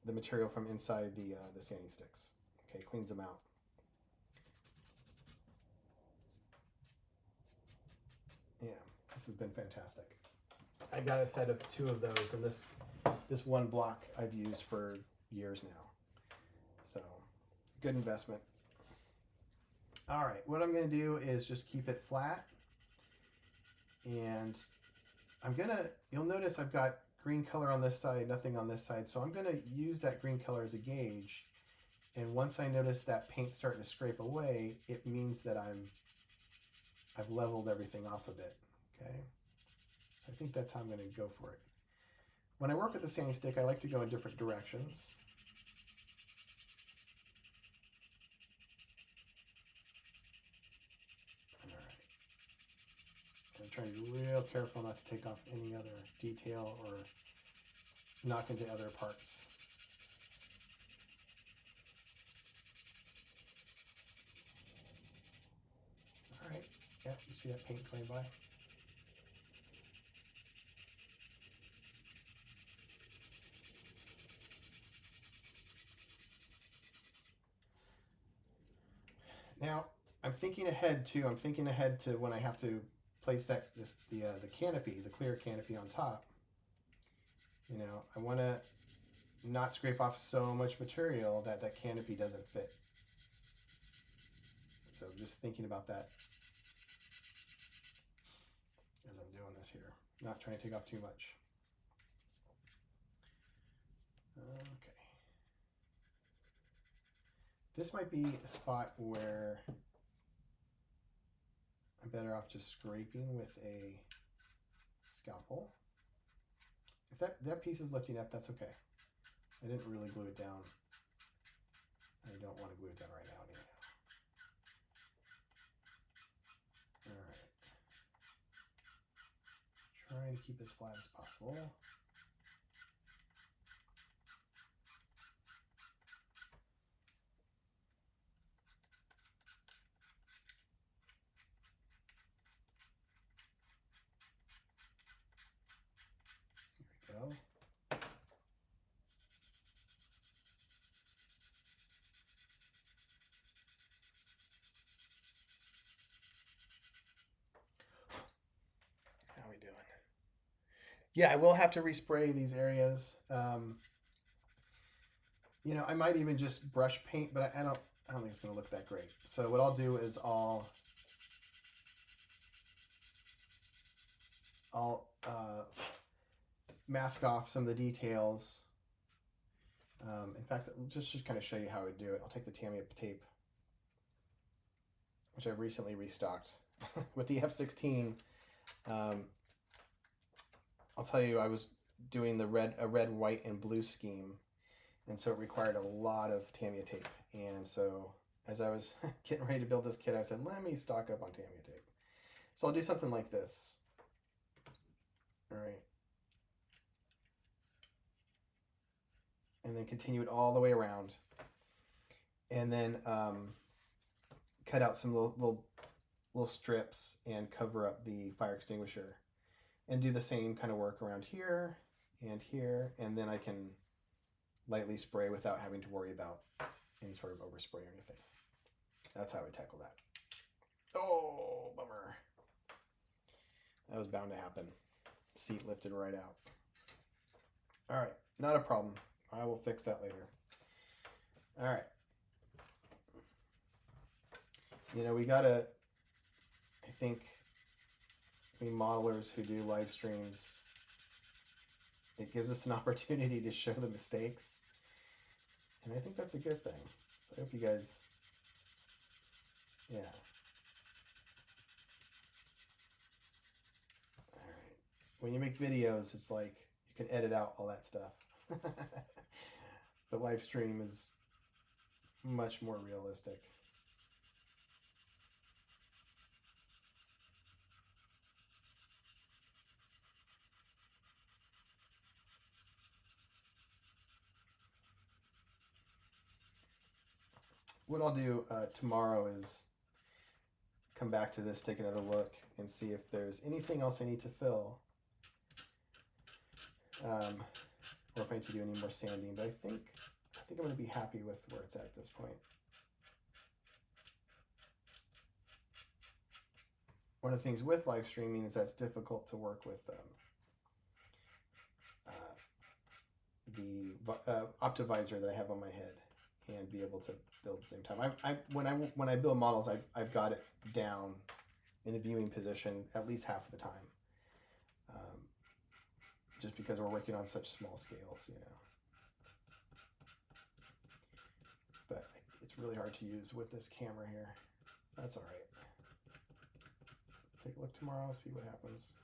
[SPEAKER 1] the material from inside the sanding sticks. Okay, cleans them out. Yeah, this has been fantastic. I got a set of 2 of those, and this one block I've used for years now. So, good investment. All right, what I'm going to do is just keep it flat. And you'll notice I've got green color on this side, nothing on this side. So I'm going to use that green color as a gauge. And once I notice that paint starting to scrape away, it means that I've leveled everything off a bit. Okay. So I think that's how I'm going to go for it. When I work with the sanding stick, I like to go in different directions. All right. I'm trying to be real careful not to take off any other detail or knock into other parts. All right. Yeah, you see that paint going by? Now, I'm thinking ahead too. I'm thinking ahead to when I have to place the canopy, the clear canopy on top. You know, I want to not scrape off so much material that that canopy doesn't fit. So just thinking about that as I'm doing this here. Not trying to take off too much. Okay. This might be a spot where I'm better off just scraping with a scalpel. If that piece is lifting up, that's okay. I didn't really glue it down. I don't want to glue it down right now anyhow. All right. Trying to keep as flat as possible. Here we go. How are we doing? Yeah, I will have to respray these areas. You know, I might even just brush paint, but I don't think it's going to look that great. So what I'll do is I'll mask off some of the details. In fact, just kind of show you how I would do it. I'll take the Tamiya tape, which I recently restocked with the F16. I'll tell you, I was doing a red, white, and blue scheme, and so it required a lot of Tamiya tape. And so as I was getting ready to build this kit, I said, let me stock up on Tamiya tape. So I'll do something like this. then continue it all the way around. And then cut out some little strips and cover up the fire extinguisher. And do the same kind of work around here, and then I can lightly spray without having to worry about any sort of overspray or anything. That's how I tackle that. Oh, bummer. That was bound to happen. Seat lifted right out. All right, not a problem. I will fix that later. All right. You know, we gotta, I think, we modelers who do live streams, it gives us an opportunity to show the mistakes. And I think that's a good thing. So I hope you guys, yeah. All right. When you make videos, it's like you can edit out all that stuff. The live stream is much more realistic. What I'll do tomorrow is come back to this, take another look, and see if there's anything else I need to fill. Or if I need to do any more sanding. But I think I'm going to be happy with where it's at this point. One of the things with live streaming is that it's difficult to work with the Optivisor that I have on my head and be able to build at the same time. When I build models, I've got it down in the viewing position at least half of the time, just because we're working on such small scales, you know. But it's really hard to use with this camera here. That's all right. Take a look tomorrow, see what happens.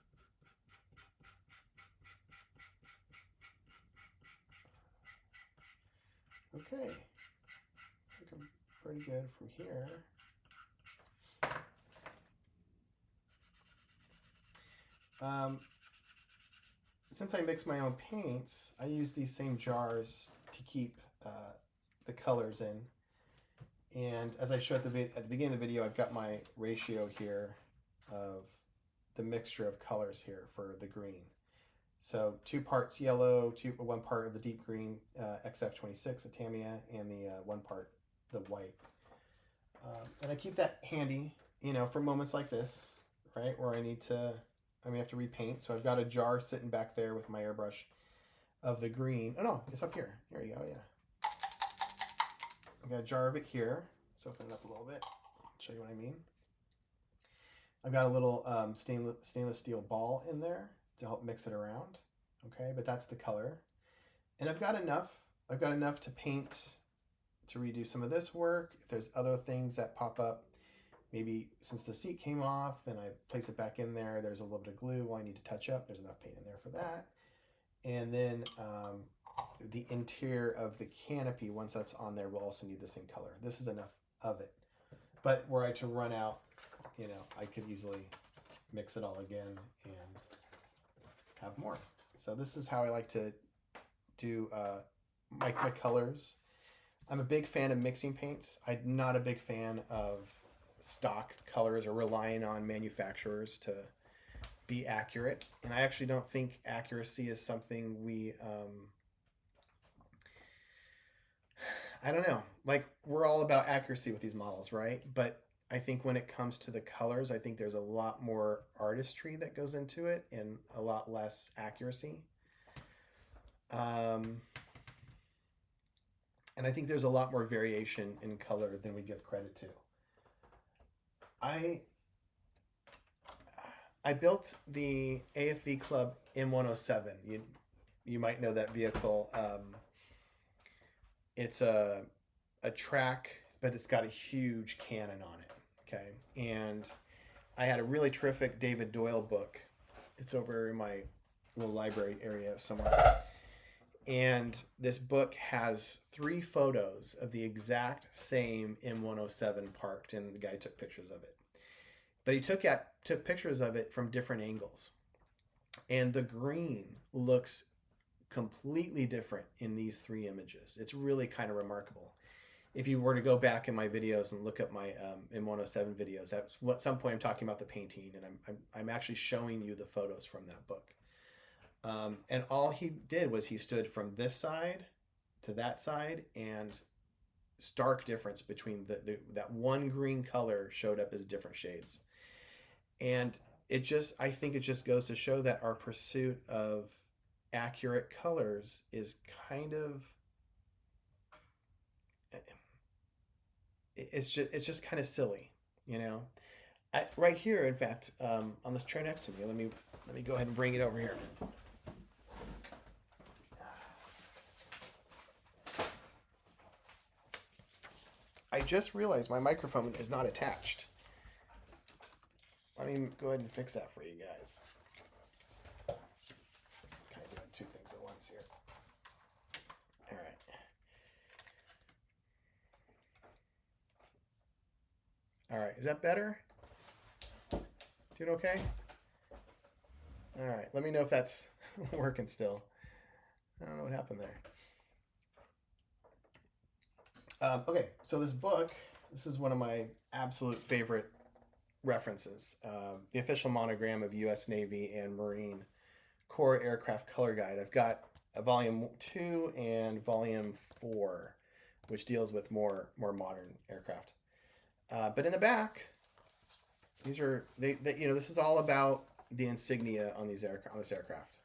[SPEAKER 1] Okay. Looking pretty good from here. Since I mix my own paints, I use these same jars to keep the colors in. And as I showed at the beginning of the video, I've got my ratio here of the mixture of colors here for the green. So 2 parts yellow, 1 part of the deep green XF26 of Tamiya, and the 1 part the white. And I keep that handy, you know, for moments like this, right, where I may have to repaint. So I've got a jar sitting back there with my airbrush of the green. Oh no, it's up here. There you go, yeah. I've got a jar of it here. Let's open it up a little bit, show you what I mean. I've got a little stainless steel ball in there to help mix it around, okay? But that's the color. And I've got enough to paint, to redo some of this work. If there's other things that pop up, maybe since the seat came off and I place it back in there, there's a little bit of glue I need to touch up. There's enough paint in there for that. And then the interior of the canopy, once that's on there, will also need the same color. This is enough of it. But were I to run out, you know, I could easily mix it all again and have more. So this is how I like to do my colors. I'm a big fan of mixing paints. I'm not a big fan of stock colors or relying on manufacturers to be accurate. And I actually don't think accuracy is something we, I don't know, like we're all about accuracy with these models, right? But I think when it comes to the colors, I think there's a lot more artistry that goes into it and a lot less accuracy. And I think there's a lot more variation in color than we give credit to. I built the AFV Club M107. You might know that vehicle. It's a track, but it's got a huge cannon on it. Okay, and I had a really terrific David Doyle book. It's over in my little library area somewhere. And this book has 3 photos of the exact same M107 parked, and the guy took pictures of it. But he took pictures of it from different angles. And the green looks completely different in these 3 images. It's really kind of remarkable. If you were to go back in my videos and look at my M107 videos, at some point I'm talking about the painting, and I'm actually showing you the photos from that book. And all he did was he stood from this side to that side, and stark difference between that one green color showed up as different shades. And I think it just goes to show that our pursuit of accurate colors is kind of, it's just kind of silly, you know. Right here, in fact, on this chair next to me, let me go ahead and bring it over here. I just realized my microphone is not attached. Let me go ahead and fix that for you guys. Kind of doing 2 things at once here. All right. All right, is that better? Doing okay? All right, let me know if that's working still. I don't know what happened there. Okay, so this is one of my absolute favorite references. The official monogram of U.S. Navy and Marine Corps Aircraft Color Guide. I've got a volume 2 and volume 4, which deals with more modern aircraft. But in the back, these are this is all about the insignia on this aircraft,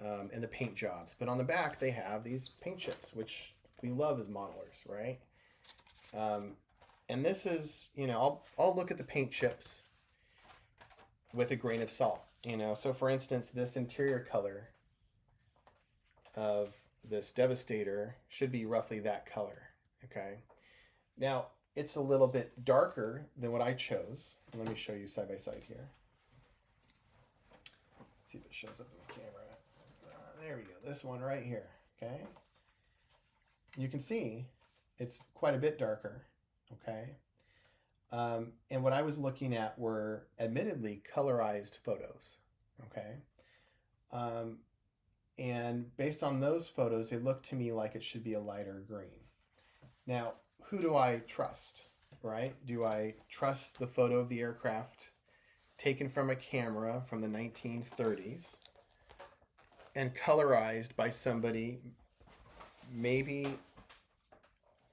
[SPEAKER 1] and the paint jobs. But on the back, they have these paint chips, which we love as modelers, right? And this is, I'll look at the paint chips with a grain of salt, So for instance, this interior color of this Devastator should be roughly that color, okay? Now, it's a little bit darker than what I chose. Let me show you side by side here. See if it shows up in the camera. There we go. This one right here, okay? You can see it's quite a bit darker, okay? And what I was looking at were admittedly colorized photos, okay? And based on those photos, it looked to me like it should be a lighter green. Now, who do I trust, right? Do I trust the photo of the aircraft taken from a camera from the 1930s and colorized by somebody, maybe,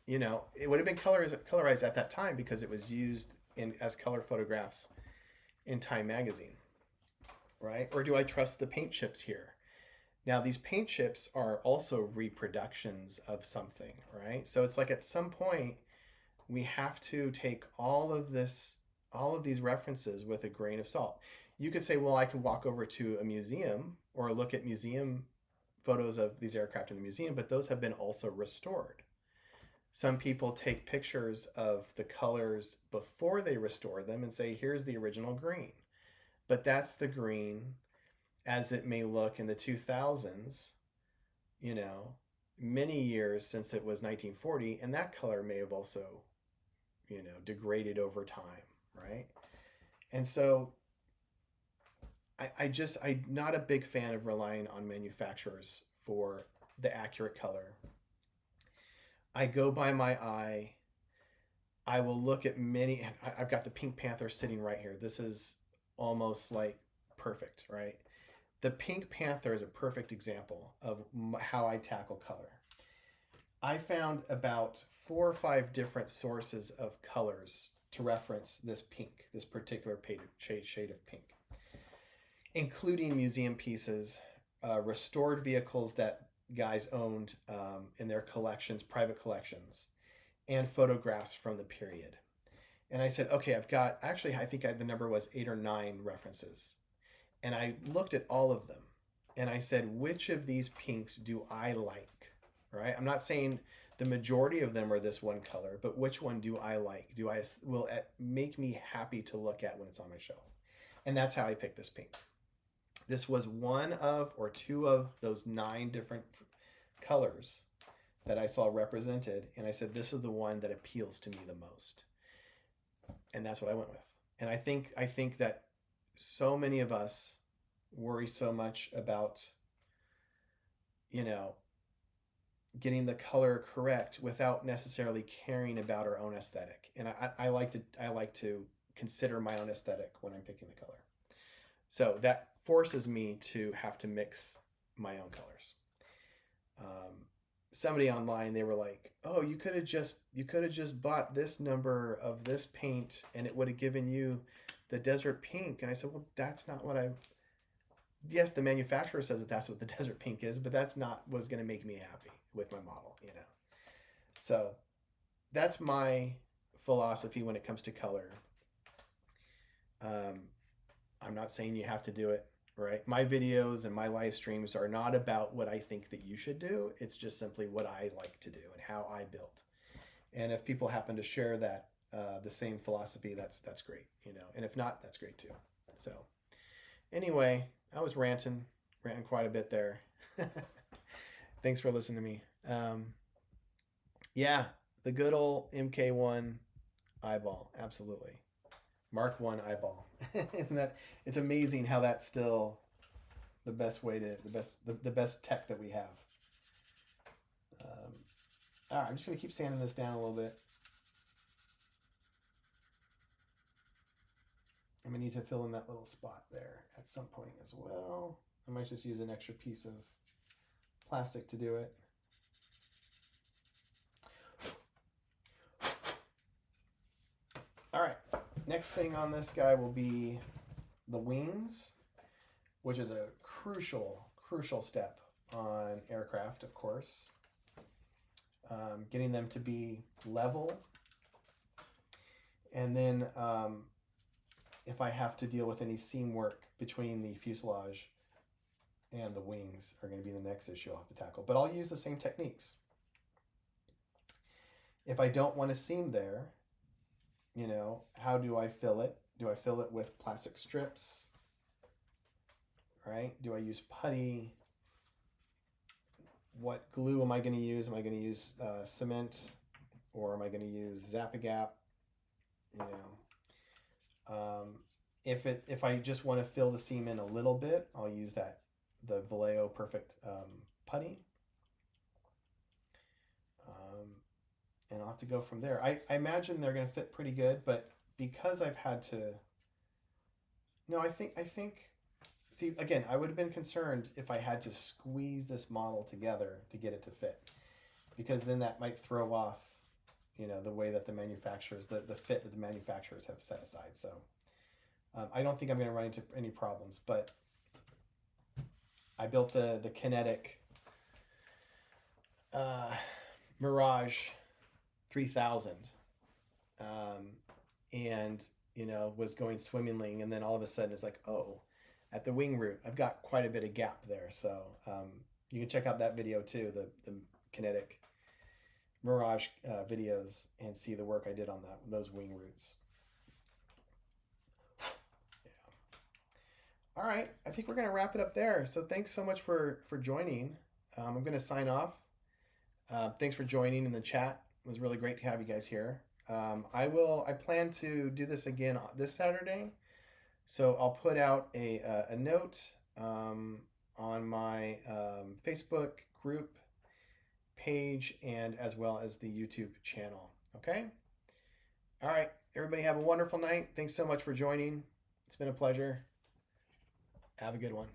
[SPEAKER 1] it would have been colorized at that time because it was used as color photographs in Time magazine, right? Or do I trust the paint chips here? Now, these paint chips are also reproductions of something, right? So it's like at some point, we have to take all of these references with a grain of salt. You could say, well, I can walk over to a museum or look at museum photos of these aircraft in the museum, but those have been also restored. Some people take pictures of the colors before they restore them and say, here's the original green. But that's the green as it may look in the 2000s, many years since it was 1940, and that color may have also, degraded over time, right? And so I'm not a big fan of relying on manufacturers for the accurate color. I go by my eye. I will look at many. I've got the Pink Panther sitting right here. This is almost like perfect, right? The Pink Panther is a perfect example of how I tackle color. I found about 4 or 5 different sources of colors to reference this pink, this particular shade of pink, including museum pieces, restored vehicles that guys owned in their collections, private collections, and photographs from the period. And I said, okay, I think the number was 8 or 9 references. And I looked at all of them and I said, which of these pinks do I like, right? I'm not saying the majority of them are this one color, but which one do I like? Will it make me happy to look at when it's on my shelf? And that's how I picked this pink. This was one of or 2 of those 9 different colors that I saw represented. And I said, this is the one that appeals to me the most. And that's what I went with. And I think that so many of us worry so much about you know, getting the color correct without necessarily caring about our own aesthetic. And I like to consider my own aesthetic when I'm picking the color. So that forces me to have to mix my own colors. Somebody online, they were like, "Oh, you could have just bought this number of this paint, and it would have given you the desert pink." And I said, "Well, that's not what I." Yes, the manufacturer says that that's what the desert pink is, but that's not what's going to make me happy with my model, you know. So that's my philosophy when it comes to color. I'm not saying you have to do it, right? My videos and my live streams are not about what I think that you should do. It's just simply what I like to do and how I build. And if people happen to share that the same philosophy, that's great, you know. And if not, that's great too. So anyway, I was ranting quite a bit there. Thanks for listening to me. Yeah, the good old MK1 eyeball, absolutely. Mark 1 eyeball. Isn't that? It's amazing how that's still the best way to the best tech that we have. All right, I'm just gonna keep sanding this down a little bit. I'm gonna need to fill in that little spot there at some point as well. I might just use an extra piece of plastic to do it. All right, next thing on this guy will be the wings, which is a crucial step on aircraft, of course. Getting them to be level. And then if I have to deal with any seam work between the fuselage and the wings are going to be the next issue I'll have to tackle. But I'll use the same techniques. If I don't want a seam there, you know, how do I fill it? Do I fill it with plastic strips? Right? Do I use putty? What glue am I going to use? Am I going to use cement, or am I going to use Zap-A-Gap? You know, if I just want to fill the seam in a little bit, I'll use the Vallejo Perfect putty, and I'll have to go from there. I imagine they're going to fit pretty good, but because I've had to, no, I think. See, again, I would have been concerned if I had to squeeze this model together to get it to fit, because then that might throw off, you know, the way that the manufacturers, the fit that the manufacturers have set aside. So I don't think I'm going to run into any problems, but I built the Kinetic Mirage 3000 and, you know, was going swimmingly, and then all of a sudden it's like, oh, at the wing root, I've got quite a bit of gap there. So you can check out that video too, the Kinetic Mirage videos, and see the work I did on those wing roots. Yeah. All right, I think we're gonna wrap it up there. So thanks so much for joining. I'm gonna sign off. Thanks for joining in the chat. It was really great to have you guys here. I plan to do this again this Saturday. So I'll put out a note on my Facebook group page, and as well as the YouTube channel. Okay? All right. Everybody have a wonderful night. Thanks so much for joining. It's been a pleasure. Have a good one.